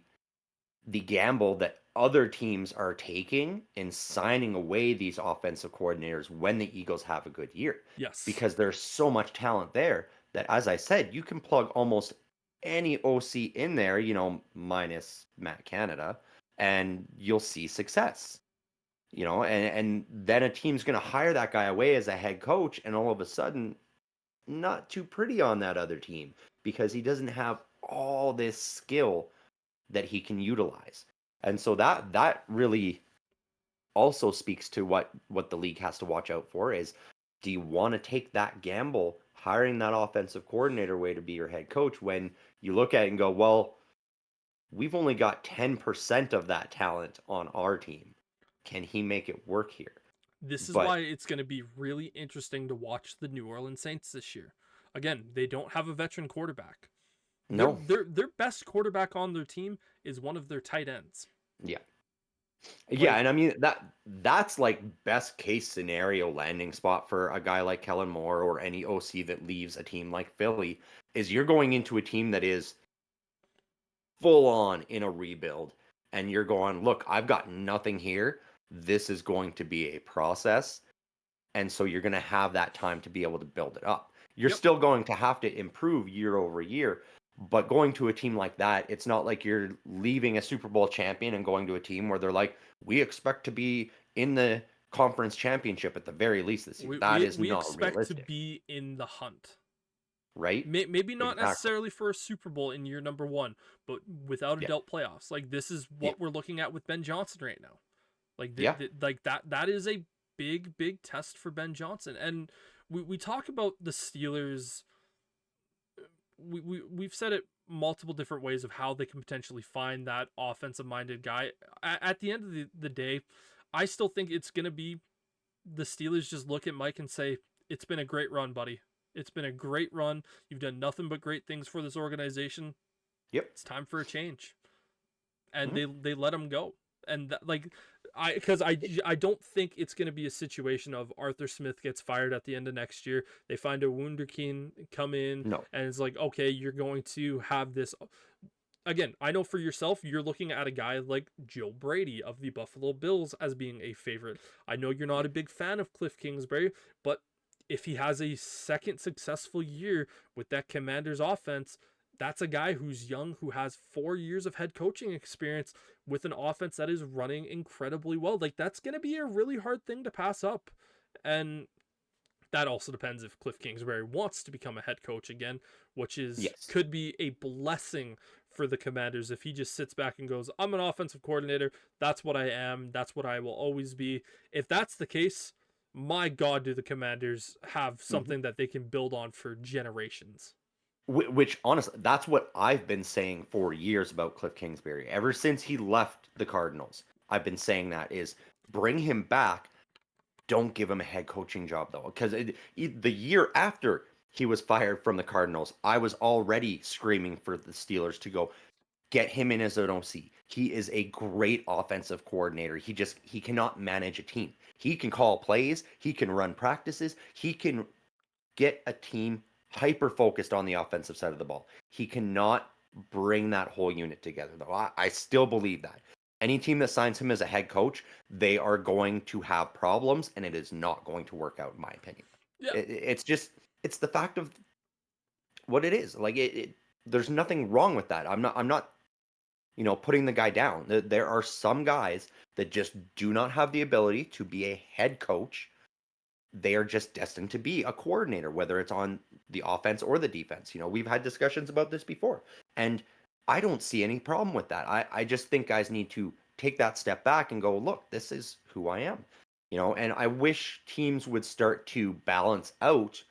gamble that other teams are taking in signing away these offensive coordinators when the Eagles have a good year. Yes. Because there's so much talent there that, as I said, you can plug almost any OC in there, minus Matt Canada, and you'll see success. And then a team's going to hire that guy away as a head coach, and all of a sudden, not too pretty on that other team because he doesn't have all this skill that he can utilize. And so that really also speaks to what the league has to watch out for is, do you want to take that gamble hiring that offensive coordinator way to be your head coach when you look at it and go, well, we've only got 10% of that talent on our team. Can he make it work here? This is why it's going to be really interesting to watch the New Orleans Saints this year. Again, they don't have a veteran quarterback. No. Their best quarterback on their team is one of their tight ends. Yeah. Yeah, and I mean that's like best case scenario landing spot for a guy like Kellen Moore or any OC that leaves a team like Philly is you're going into a team that is full on in a rebuild and you're going, look, I've got nothing here. This is going to be a process. And so you're going to have that time to be able to build it up. You're still going to have to improve year over year. But going to a team like that, it's not like you're leaving a Super Bowl champion and going to a team where they're like, we expect to be in the conference championship at the very least this year. That is not realistic. We expect to be in the hunt. Right? Maybe not necessarily for a Super Bowl in year number 1, but without a doubt playoffs. Like, this is what we're looking at with Ben Johnson right now. Like, that is a big, big test for Ben Johnson. And we talk about the Steelers. We've said it multiple different ways of how they can potentially find that offensive-minded guy. At the end of the day, I still think it's going to be the Steelers just look at Mike and say, it's been a great run, buddy. It's been a great run. You've done nothing but great things for this organization. Yep. It's time for a change." And Mhm. they let him go. And I don't think it's going to be a situation of Arthur Smith gets fired at the end of next year. They find a wunderkind come in, No. and it's like, okay, you're going to have this again. I know for yourself, you're looking at a guy like Joe Brady of the Buffalo Bills as being a favorite. I know you're not a big fan of Cliff Kingsbury, but if he has a second successful year with that Commanders offense, that's a guy who's young, who has 4 years of head coaching experience with an offense that is running incredibly well. Like, that's going to be a really hard thing to pass up. And that also depends if Cliff Kingsbury wants to become a head coach again, which is Yes. could be a blessing for the Commanders if he just sits back and goes, "I'm an offensive coordinator. That's what I am. That's what I will always be." If that's the case, my God, do the Commanders have Mhm. something that they can build on for generations. Which honestly, that's what I've been saying for years about Cliff Kingsbury. Ever since he left the Cardinals, I've been saying that is bring him back. Don't give him a head coaching job though, because the year after he was fired from the Cardinals, I was already screaming for the Steelers to go get him in as an OC. He is a great offensive coordinator. He cannot manage a team. He can call plays. He can run practices. He can get a team hyper focused on the offensive side of the ball. He cannot bring that whole unit together, though. I still believe that. Any team that signs him as a head coach, they are going to have problems, and it is not going to work out, in my opinion. Yeah. It's just, it's the fact of what it is. Like, there's nothing wrong with that. I'm not, putting the guy down. There are some guys that just do not have the ability to be a head coach. They are just destined to be a coordinator, whether it's on the offense or the defense. We've had discussions about this before, and I don't see any problem with that. I just think guys need to take that step back and go, look, this is who I am. And I wish teams would start to balance out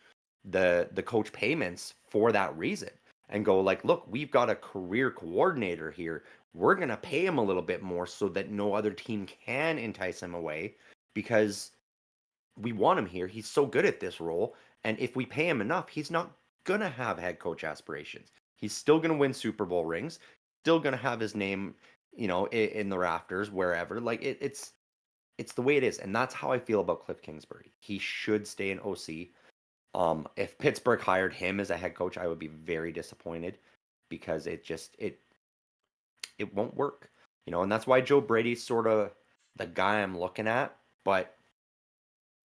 the coach payments for that reason and go like, look, we've got a career coordinator here. We're going to pay him a little bit more so that no other team can entice him away because we want him here. He's so good at this role. And if we pay him enough, he's not going to have head coach aspirations. He's still going to win Super Bowl rings, still going to have his name, in the rafters, wherever. Like it's the way it is. And that's how I feel about Cliff Kingsbury. He should stay in OC. If Pittsburgh hired him as a head coach, I would be very disappointed because it won't work. And that's why Joe Brady's sort of the guy I'm looking at. But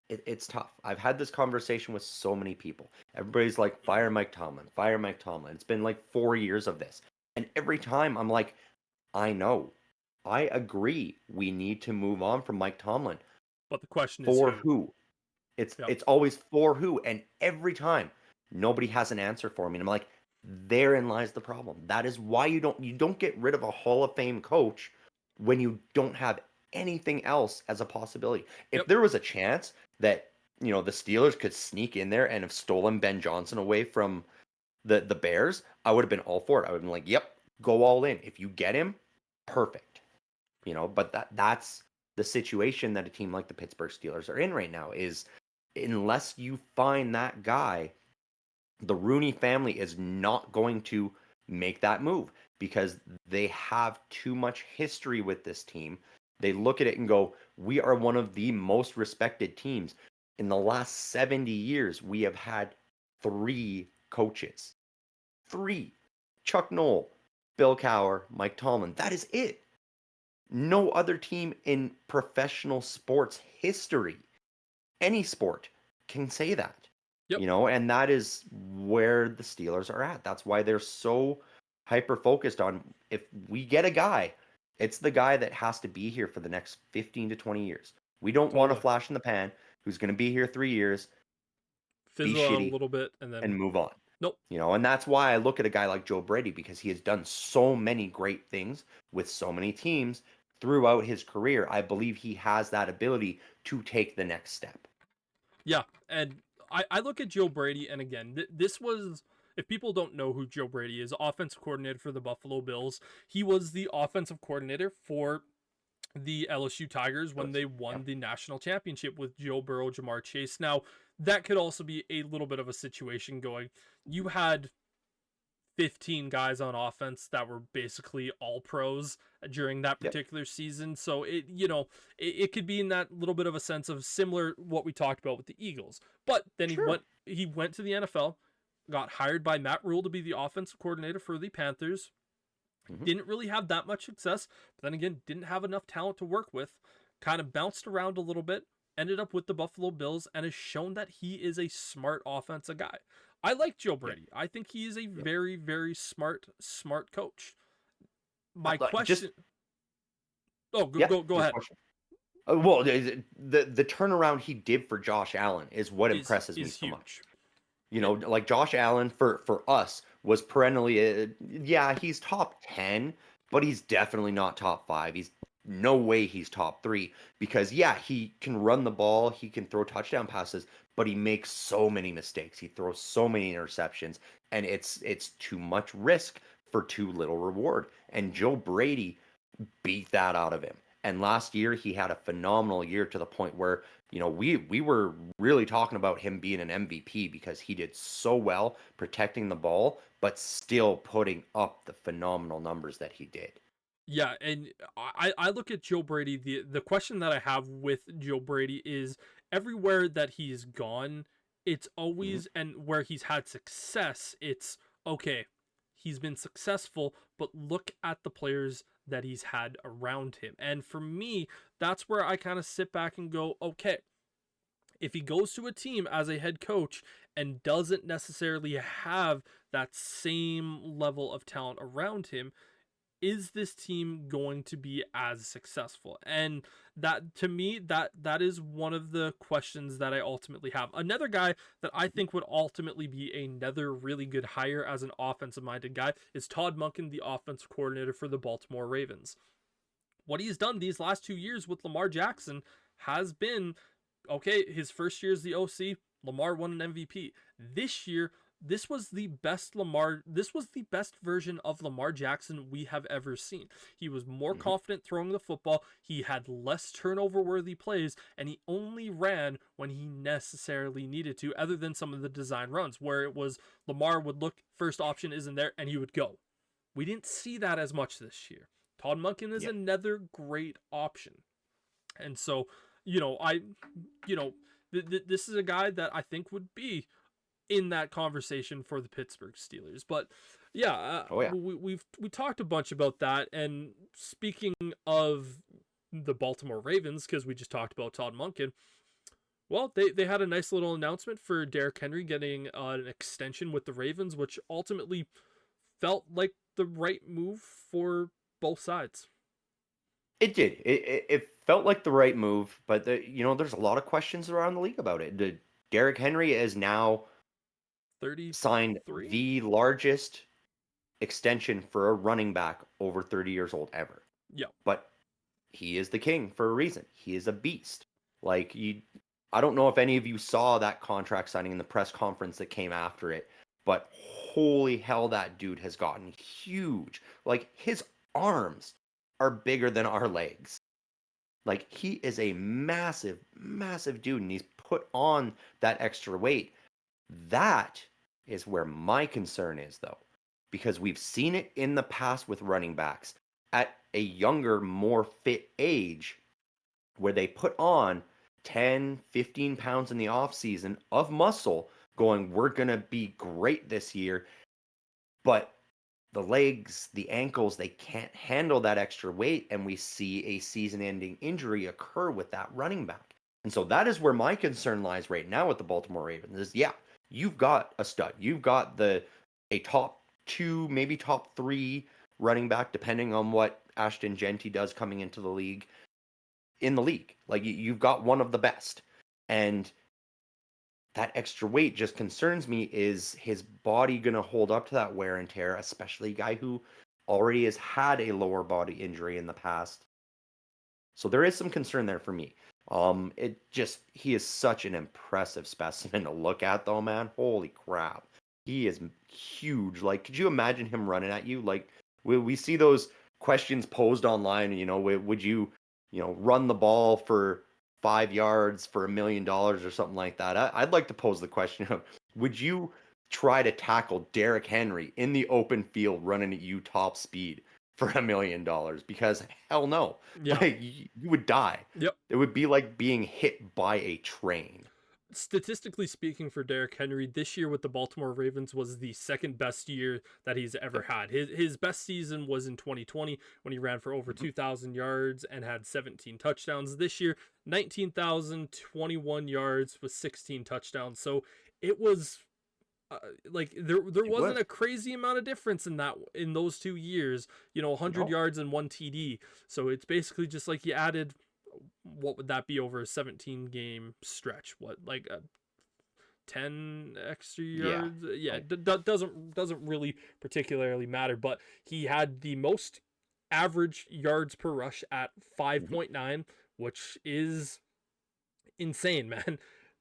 it's tough. I've had this conversation with so many people. Everybody's like, fire Mike Tomlin, fire Mike Tomlin. It's been like 4 years of this. And every time I'm like, I know. I agree. We need to move on from Mike Tomlin. But the question is For who? who? Yep. It's always for who. And every time nobody has an answer for me. And I'm like, therein lies the problem. That is why you don't get rid of a Hall of Fame coach when you don't have anything else as a possibility. If Yep. there was a chance that the Steelers could sneak in there and have stolen Ben Johnson away from the Bears, I would have been all for it. I would have been like, "Yep, go all in. If you get him, perfect." But that's the situation that a team like the Pittsburgh Steelers are in right now is unless you find that guy, the Rooney family is not going to make that move because they have too much history with this team. They look at it and go, we are one of the most respected teams. In the last 70 years, we have had 3 coaches. 3. Chuck Noll, Bill Cowher, Mike Tomlin. That is it. No other team in professional sports history, any sport, can say that. Yep. And that is where the Steelers are at. That's why they're so hyper focused on if we get a guy, it's the guy that has to be here for the next 15 to 20 years. We don't want a Totally. flash in the pan who's going to be here 3 years, be Fizzle out a shitty, little bit and and then move on. nope. And that's why I look at a guy like Joe Brady because he has done so many great things with so many teams throughout his career. I believe he has that ability to take the next step. Yeah, and I look at Joe Brady, and again, this was, if people don't know who Joe Brady is, offensive coordinator for the Buffalo Bills. He was the offensive coordinator for the LSU Tigers when they won Yep. the national championship with Joe Burrow, Jamar Chase. Now, that could also be a little bit of a situation going. You had 15 guys on offense that were basically all pros during that Yep. particular season. So it could be in that little bit of a sense of similar what we talked about with the Eagles. But then Sure. he went to the NFL, got hired by Matt Rule to be the offensive coordinator for the Panthers. Hmm. Didn't really have that much success, but then again, didn't have enough talent to work with. Kind of bounced around a little bit, ended up with the Buffalo Bills, and has shown that he is a smart offensive guy. I like Joe Yep. Brady. I think he is a Yep. very, very smart coach. My Just question. Oh, yeah, go your ahead. question. Well, the turnaround he did for Josh Allen is what impresses me Is so much. huge. You It, know, like Josh Allen for us was perennially, yeah, he's top 10, but he's definitely not top 5. He's no way he's top 3 because, yeah, he can run the ball, he can throw touchdown passes, but he makes so many mistakes. He throws so many interceptions, and it's too much risk for too little reward. And Joe Brady beat that out of him. And last year he had a phenomenal year to the point where, you know, we were really talking about him being an MVP because he did so well protecting the ball, but still putting up the phenomenal numbers that he did. yeah, and I look at Joe Brady. The question that I have with Joe Brady is everywhere that he's gone, it's Hmm. always, and where he's had success, it's okay. He's been successful, but look at the players that he's had around him. And for me, that's where I kind of sit back and go, okay, if he goes to a team as a head coach and doesn't necessarily have that same level of talent around him, is this team going to be as successful? And that, to me, that is one of the questions that I ultimately have. Another guy that I think would ultimately be another really good hire as an offensive minded guy is Todd Monken, the offensive coordinator for the Baltimore Ravens. What he's done these last 2 years with Lamar Jackson has been okay. His first year as the OC, Lamar won an MVP. This year, this was the best version of Lamar Jackson we have ever seen. He was more Hmm. confident throwing the football, he had less turnover worthy plays, and he only ran when he necessarily needed to, other than some of the design runs where it was Lamar would look, first option isn't there, and he would go. We didn't see that as much this year. Todd Monken is Yeah. another great option. And so, you know, I, you know, this is a guy that I think would be in that conversation for the Pittsburgh Steelers. But yeah, Oh yeah. we talked a bunch about that. And speaking of the Baltimore Ravens, because we just talked about Todd Monken, well, they had a nice little announcement for Derrick Henry getting an extension with the Ravens, which ultimately felt like the right move for both sides. It did. It felt like the right move, but you know, there's a lot of questions around the league about it. Derrick Henry is now signed 33. the largest extension for a running back over 30 years old ever. Yeah. But he is the king for a reason. He is a beast. Like you, I don't know if any of you saw that contract signing in the press conference that came after it, but holy hell, that dude has gotten huge. Like his arms are bigger than our legs. Like he is a massive, massive dude, and he's put on that extra weight. That is where my concern is, though, because we've seen it in the past with running backs at a younger, more fit age where they put on 10, 15 pounds in the off season of muscle going, we're going to be great this year. But the legs, the ankles, they can't handle that extra weight. And we see a season ending injury occur with that running back. And so that is where my concern lies right now with the Baltimore Ravens is yeah, you've got a stud. You've got a top 2, maybe top 3 running back, depending on what Ashton Genty does coming into the league in the league. Like you've got one of the best. And that extra weight just concerns me. Is his body going to hold up to that wear and tear, especially a guy who already has had a lower body injury in the past? So there is some concern there for me. He is such an impressive specimen to look at, though, man. Holy crap. He is huge. Like, could you imagine him running at you? Like, we see those questions posed online, you know, would you, you know, run the ball for 5 yards for $1 million or something like that. I'd like to pose the question of, would you try to tackle Derrick Henry in the open field running at you top speed for $1 million? Because hell no, Yeah. like you would die. Yep. It would be like being hit by a train. Statistically speaking, for Derrick Henry, this year with the Baltimore Ravens was the second best year that he's ever had. His best season was in 2020 when he ran for over Mhm. 2,000 yards and had 17 touchdowns. This year, 19,021 yards with 16 touchdowns. So it was like there It wasn't was. a crazy amount of difference in those 2 years. 100 No. yards and one TD. So it's basically just like you added, what would that be over a 17 game stretch? What, like 10 extra Yeah. yards? Yeah, Like, doesn't really particularly matter. But he had the most average yards per rush at mhm. 5.9, which is insane, man. Yeah.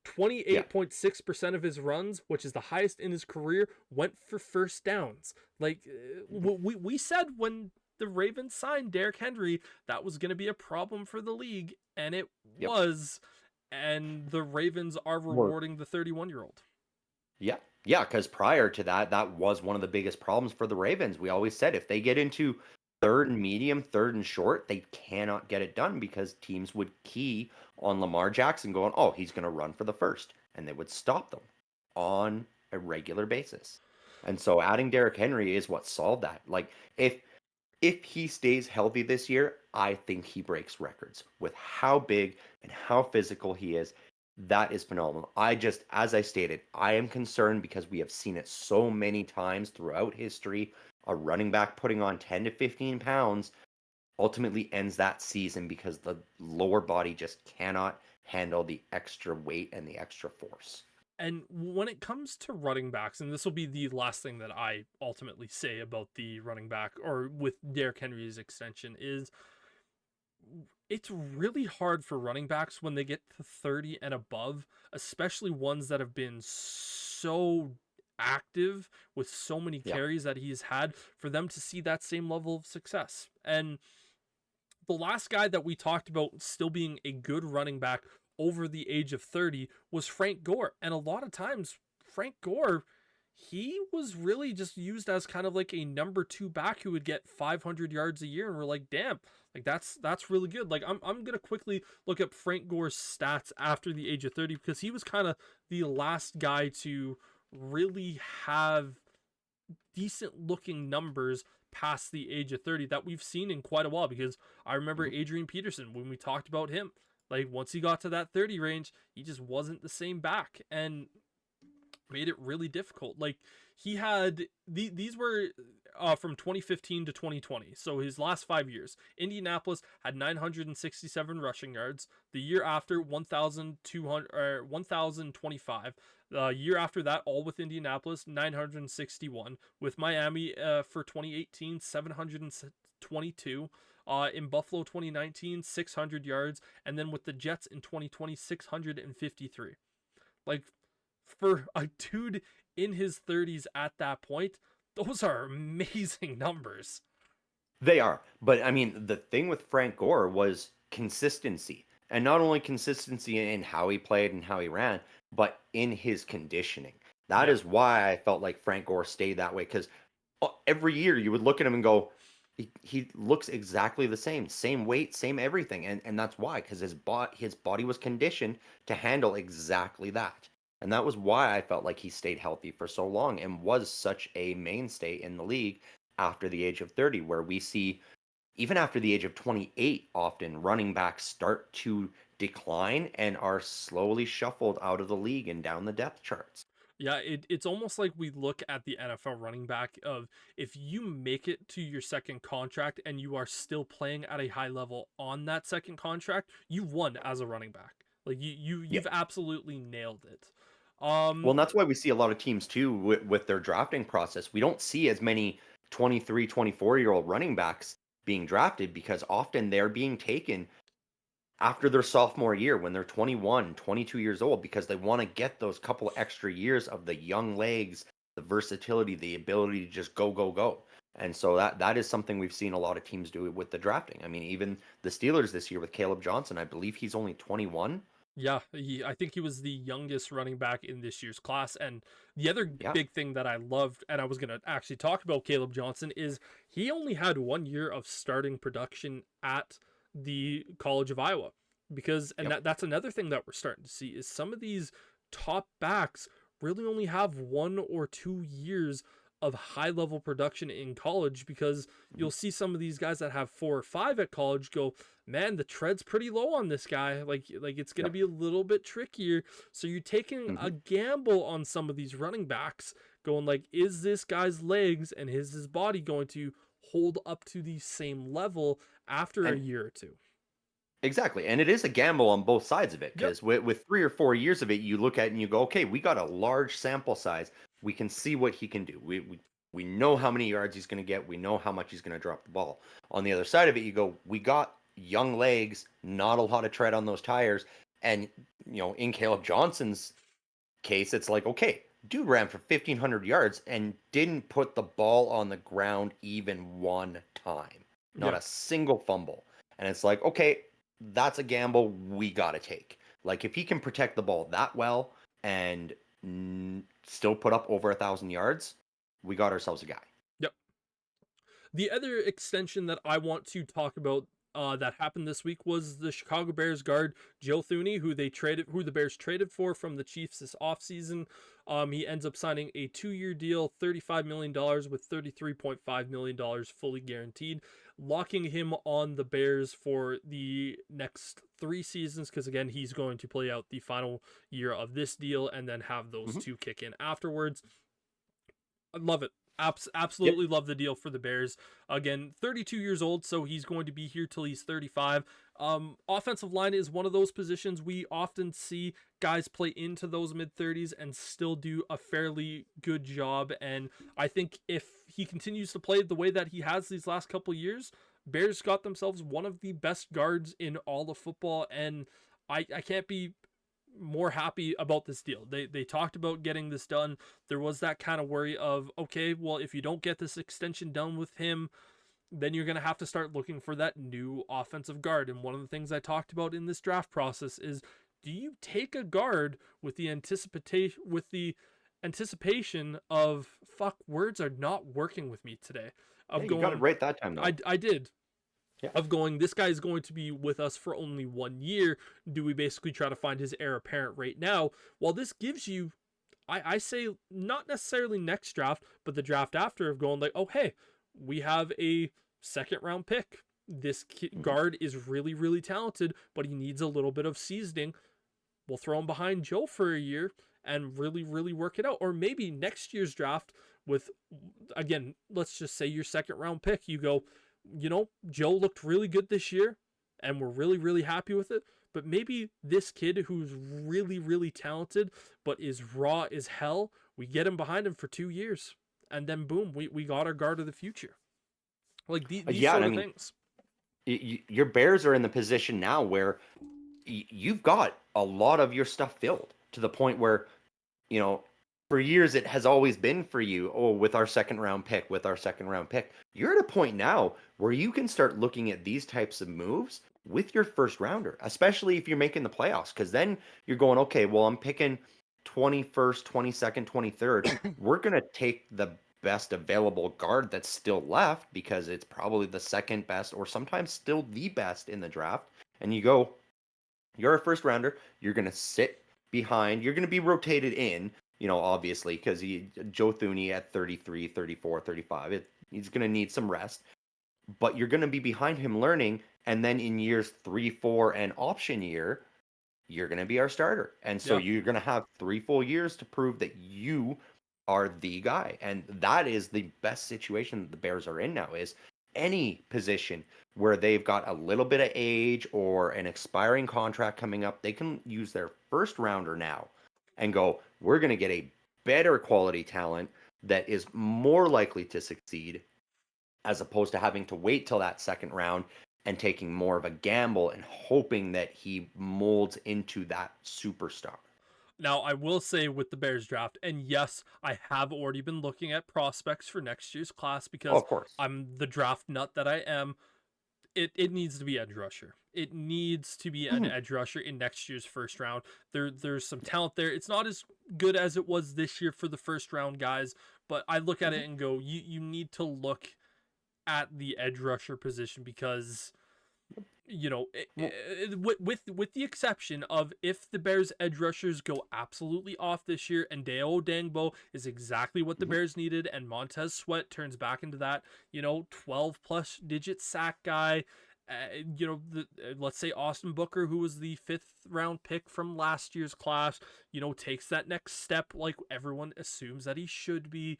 28.6% of his runs, which is the highest in his career, went for first downs. Like Mhm. we said when the Ravens signed Derrick Henry, that was going to be a problem for the league, and it Yep. was. And the Ravens are More. rewarding the 31-year-old. Yeah. Yeah, because prior to that, that was one of the biggest problems for the Ravens. We always said if they get into third and medium, third and short, they cannot get it done because teams would key on Lamar Jackson going, oh, he's going to run for the first. And they would stop them on a regular basis. And so adding Derrick Henry is what solved that. Like if he stays healthy this year, I think he breaks records with how big and how physical he is. That is phenomenal. As I stated, I am concerned because we have seen it so many times throughout history. A running back putting on 10 to 15 pounds ultimately ends that season because the lower body just cannot handle the extra weight and the extra force. And when it comes to running backs, and this will be the last thing that I ultimately say about the running back or with Derrick Henry's extension, is it's really hard for running backs when they get to 30 and above, especially ones that have been so active with so many Yeah. carries that he's had, for them to see that same level of success. And the last guy that we talked about still being a good running back over the age of 30 was Frank Gore. And a lot of times, Frank Gore, he was really just used as kind of like a number two back who would get 500 yards a year. And we're like, damn, like that's really good. Like I'm going to quickly look up Frank Gore's stats after the age of 30 because he was kind of the last guy to really have decent looking numbers past the age of 30 that we've seen in quite a while. Because I remember Mhm. Adrian Peterson, when we talked about him, like once he got to that 30 range, he just wasn't the same back and made it really difficult. Like he had these were from 2015 to 2020, so his last 5 years. Indianapolis had 967 rushing yards. The year after, 1,200 or 1,025. The year after that, all with Indianapolis, 961. With Miami for 2018, 722. In Buffalo 2019, 600 yards, and then with the Jets in 2020, 653. Like, for a dude in his 30s at that point, those are amazing numbers. They are. But I mean, the thing with Frank Gore was consistency. And not only consistency in how he played and how he ran, but in his conditioning. That Yeah. is why I felt like Frank Gore stayed that way. Because every year you would look at him and go, he looks exactly the same weight, same everything. And that's why, because his body was conditioned to handle exactly that. And that was why I felt like he stayed healthy for so long and was such a mainstay in the league after the age of 30, where we see even after the age of 28, often running backs start to decline and are slowly shuffled out of the league and down the depth charts. Yeah, it's almost like we look at the NFL running back of, if you make it to your second contract and you are still playing at a high level on that second contract, you've won as a running back. Like Yeah. you've absolutely nailed it. Well, and that's why we see a lot of teams too with their drafting process. We don't see as many 23, 24-year-old running backs being drafted because often they're being taken after their sophomore year when they're 21, 22 years old because they want to get those couple extra years of the young legs, the versatility, the ability to just go, go, go. And so that is something we've seen a lot of teams do with the drafting. I mean, even the Steelers this year with Caleb Johnson, I believe he's only 21. Yeah, I think he was the youngest running back in this year's class. And the other Yeah. big thing that I loved, and I was going to actually talk about Caleb Johnson, is he only had 1 year of starting production at the College of Iowa. Because, and Yep. that's another thing that we're starting to see, is some of these top backs really only have 1 or 2 years of high level production in college, because Mhm. you'll see some of these guys that have 4 or 5 at college go, man, the tread's pretty low on this guy. Like it's going to Yep. be a little bit trickier. So you're taking Mhm. a gamble on some of these running backs, going like, is this guy's legs and his body going to hold up to the same level after a And year or two? exactly. And it is a gamble on both sides of it Yep. because with 3 or 4 years of it, you look at it and you go, okay, we got a large sample size. We can see what he can do. We know how many yards he's going to get. We know how much he's going to drop the ball. On the other side of it, you go, we got young legs, not a lot of tread on those tires. And, in Caleb Johnson's case, it's like, okay, dude ran for 1,500 yards and didn't put the ball on the ground even one time. Not Yeah. a single fumble. And it's like, okay, that's a gamble we got to take. Like, if he can protect the ball that well and still put up over 1,000 yards, we got ourselves a guy. Yep. The other extension that I want to talk about that happened this week was the Chicago Bears guard Joe Thuney, who the Bears traded for from the Chiefs this offseason. He ends up signing a 2-year deal, $35 million with $33.5 million fully guaranteed, locking him on the Bears for the next 3 seasons, because again, he's going to play out the final year of this deal and then have those Hmm. two kick in afterwards. I love it. Yep. Absolutely love the deal for the Bears. Again, 32 years old, so he's going to be here till he's 35. Offensive line is one of those positions we often see guys play into those mid 30s and still do a fairly good job. And I think if he continues to play the way that he has these last couple years, Bears got themselves one of the best guards in all of football. And I can't be more happy about this deal. They talked about getting this done. There was that kind of worry of, okay, well, if you don't get this extension done with him, then you're going to have to start looking for that new offensive guard. And one of the things I talked about in this draft process is, do you take a guard with the anticipation of, fuck, words are not working with me today, Yeah, of you got it going, right that time, though. I did, Yeah. of going, this guy is going to be with us for only 1 year. Do we basically try to find his heir apparent right now? Well, this gives you, I say, not necessarily next draft, but the draft after, of going like, oh, hey, we have a second round pick. This Hmm. guard is really, really talented, but he needs a little bit of seasoning. We'll throw him behind Joe for a year and really, really work it out. Or maybe next year's draft with, again, let's just say your second round pick, you go, Joe looked really good this year and we're really, really happy with it. But maybe this kid who's really, really talented but is raw as hell, we get him behind him for 2 years. And then boom, we got our guard of the future. Like these Yeah, and sort I of mean, things. your Bears are in the position now where you've got a lot of your stuff filled to the point where, you know, for years it has always been for you, oh, with our second round pick, with our second round pick. You're at a point now where you can start looking at these types of moves with your first rounder, especially if you're making the playoffs, because then you're going, okay, well, I'm picking 21st, 22nd, 23rd. We're going to take the best available guard that's still left because it's probably the second best or sometimes still the best in the draft. And you go, you're a first rounder. You're going to sit behind. You're going to be rotated in, obviously, because Joe Thuney at 33, 34, 35, he's going to need some rest. But you're going to be behind him learning. And then in years 3, 4, and option year, you're going to be our starter. And so Yeah. you're going to have 3 full years to prove that you are the guy. And that is the best situation that the Bears are in now, is any position where they've got a little bit of age or an expiring contract coming up, they can use their first rounder now and go, we're going to get a better quality talent that is more likely to succeed, as opposed to having to wait till that second round and taking more of a gamble and hoping that he molds into that superstar. Now, I will say with the Bears draft, and yes, I have already been looking at prospects for next year's class Oh, because of course. I'm the draft nut that I am. It needs to be edge rusher. It needs to be an Mhm. edge rusher in next year's first round. There's some talent there. It's not as good as it was this year for the first round guys, but I look at Mhm. it and go, you need to look at the edge rusher position because Well, with the exception of if the Bears edge rushers go absolutely off this year and Deo Dangbo is exactly what the mhm. Bears needed and Montez Sweat turns back into that 12 plus digit sack guy, let's say Austin Booker, who was the 5th round pick from last year's class, takes that next step like everyone assumes that he should be.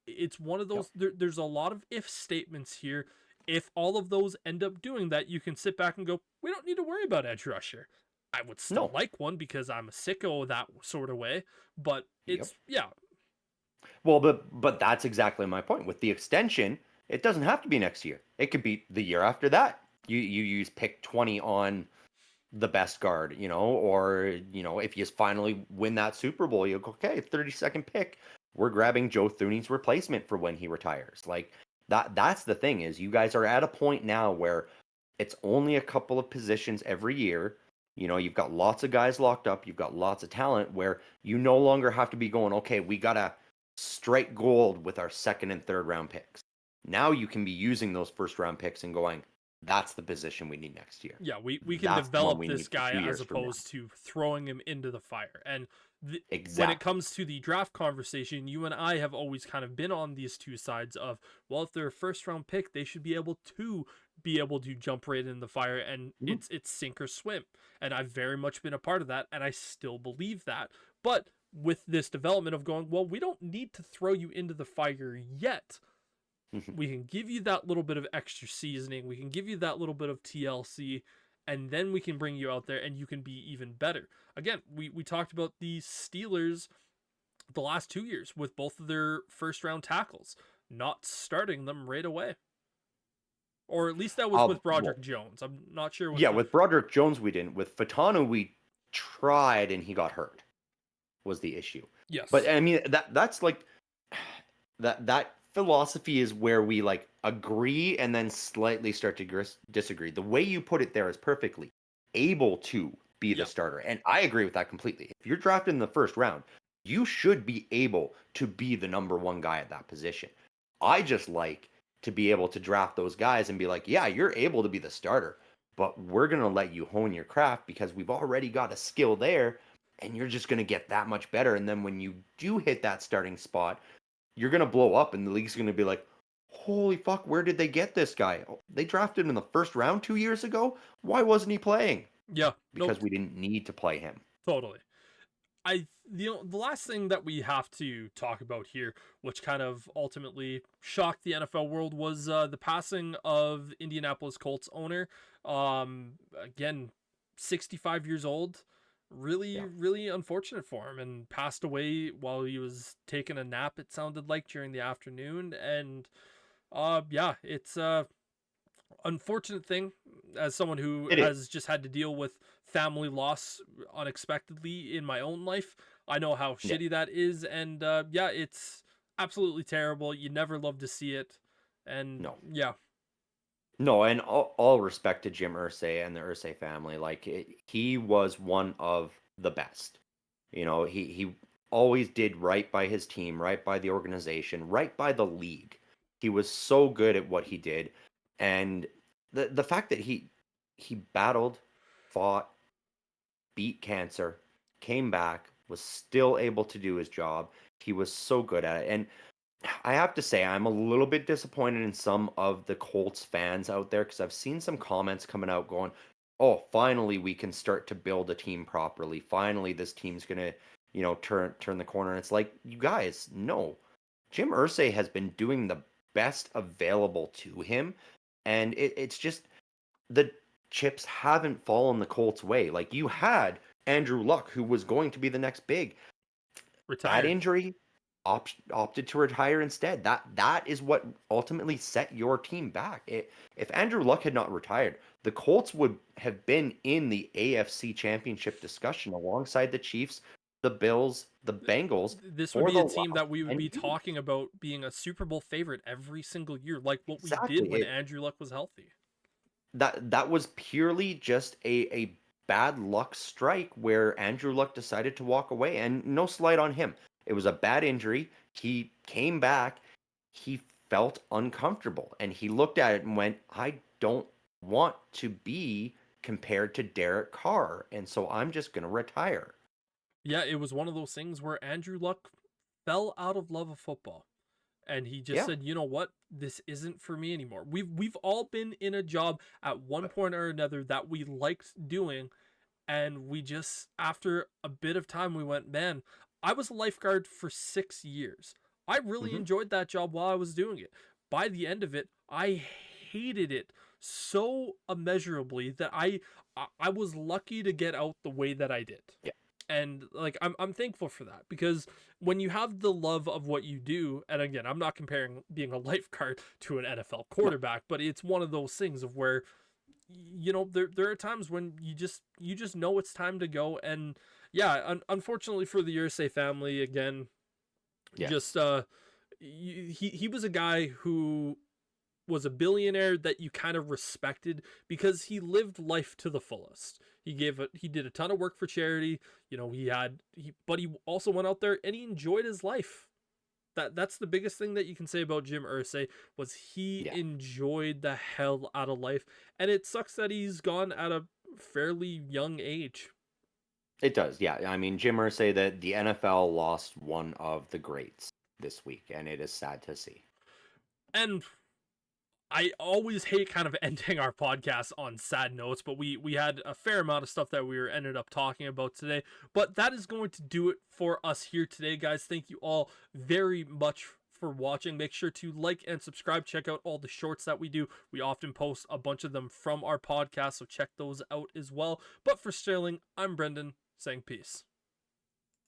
It's one of Yep. those, there's a lot of if statements here. If all of those end up doing that, you can sit back and go, we don't need to worry about edge rusher. I would still No. like one because I'm a sicko that sort of way, but Yep. it's yeah, Well, but that's exactly my point. With the extension, it doesn't have to be next year. It could be the year after that. You use pick 20 on the best guard, or if you finally win that Super Bowl, you go, okay, 32nd pick, we're grabbing Joe Thuney's replacement for when he retires. Like that's the thing is you guys are at a point now where it's only a couple of positions every year. You've got lots of guys locked up, you've got lots of talent where you no longer have to be going, okay, we gotta strike gold with our second and third round picks. Now you can be using those first round picks and going, that's the position we need next year. yeah, we can That's the one develop we this need for guy as 2 years from now. opposed to throwing him into the fire. And when it Exactly. comes to the draft conversation, you and I have always kind of been on these two sides of, well, if they're a first round pick, they should be able to jump right in the fire and Mhm. it's sink or swim. And I've very much been a part of that and I still believe that. But with this development of going, well, we don't need to throw you into the fire yet. Mhm. We can give you that little bit of extra seasoning. We can give you that little bit of TLC, and then we can bring you out there and you can be even better. Again, we talked about the Steelers the last 2 years with both of their first round tackles, not starting them right away. Or at least that was with Well, Broderick Jones. I'm not sure with yeah, with Broderick Jones we didn't. With Fatano we tried and he got hurt was the issue. But yes. I mean that's like that philosophy is where we like agree and then slightly start to disagree. The way you put it there is perfectly able to be the Yeah. starter, and I agree with that completely. If you're drafted in the first round, you should be able to be the number one guy at that position. I just like to be able to draft those guys and be like, yeah, you're able to be the starter, but we're going to let you hone your craft because we've already got a skill there and you're just going to get that much better. And then when you do hit that starting spot, you're going to blow up and the league's going to be like, holy fuck, where did they get this guy? Oh, they drafted him in the first round 2 years ago. Why wasn't he playing? Yeah. Because Nope. we didn't need to play him. Totally. The last thing that we have to talk about here, which kind of ultimately shocked the NFL world, was the passing of Indianapolis Colts owner. Again, 65 years old. Really, Yeah. really unfortunate for him, and passed away while he was taking a nap. It sounded like during the afternoon, and yeah, it's unfortunate thing as someone who It is. has just had to deal with family loss unexpectedly in my own life. I know how Yeah. shitty that is, and yeah, it's absolutely terrible. You never love to see it, and No. yeah, No, and all respect to Jim Irsay and the Irsay family. Like he was one of the best. He always did right by his team, right by the organization, right by the league. He was so good at what he did, and the fact that he battled, fought, beat cancer, came back, was still able to do his job. He was so good at it, and I have to say, I'm a little bit disappointed in some of the Colts fans out there because I've seen some comments coming out going, "Oh, finally we can start to build a team properly. Finally, this team's gonna, turn the corner." And it's like, you guys, no. Jim Irsay has been doing the best available to him, and it's just the chips haven't fallen the Colts' way. Like you had Andrew Luck, who was going to be the next big. That retired. injury opted to retire instead. That is what ultimately set your team back. If Andrew Luck had not retired, the Colts would have been in the AFC Championship discussion alongside the Chiefs, the Bills, the Bengals This would for be the a team last that we would 10 be years. talking about being a Super Bowl favorite every single year, like what we did Exactly. when Andrew Luck was healthy. That was purely just a bad luck strike where Andrew Luck decided to walk away, and no slight on him. It was a bad injury. He came back. He felt uncomfortable, and he looked at it and went, "I don't want to be compared to Derek Carr, and so I'm just going to retire." Yeah, it was one of those things where Andrew Luck fell out of love of football. And he just Yeah. said, "You know what? This isn't for me anymore." We've all been in a job at one point or another that we liked doing, and we just, after a bit of time, we went, "Man, I was a lifeguard for 6 years. I really Hmm. enjoyed that job while I was doing it. By the end of it, I hated it so immeasurably that I was lucky to get out the way that I did." Yeah. And like I'm thankful for that, because when you have the love of what you do, and again, I'm not comparing being a lifeguard to an NFL No. quarterback, but it's one of those things of where, there are times when you just know it's time to go. And yeah, unfortunately for the USA family, again, Yes. just he was a guy who was a billionaire that you kind of respected because he lived life to the fullest. He did a ton of work for charity. But he also went out there and he enjoyed his life. That's the biggest thing that you can say about Jim Irsay, was he Yeah. enjoyed the hell out of life. And it sucks that he's gone at a fairly young age. It does. Yeah. I mean, Jim Irsay, that the NFL lost one of the greats this week, and it is sad to see. And I always hate kind of ending our podcast on sad notes, but we had a fair amount of stuff that we were ended up talking about today. But that is going to do it for us here today, guys. Thank you all very much for watching. Make sure to like and subscribe. Check out all the shorts that we do. We often post a bunch of them from our podcast, so check those out as well. But for Sterling, I'm Brendan, saying peace.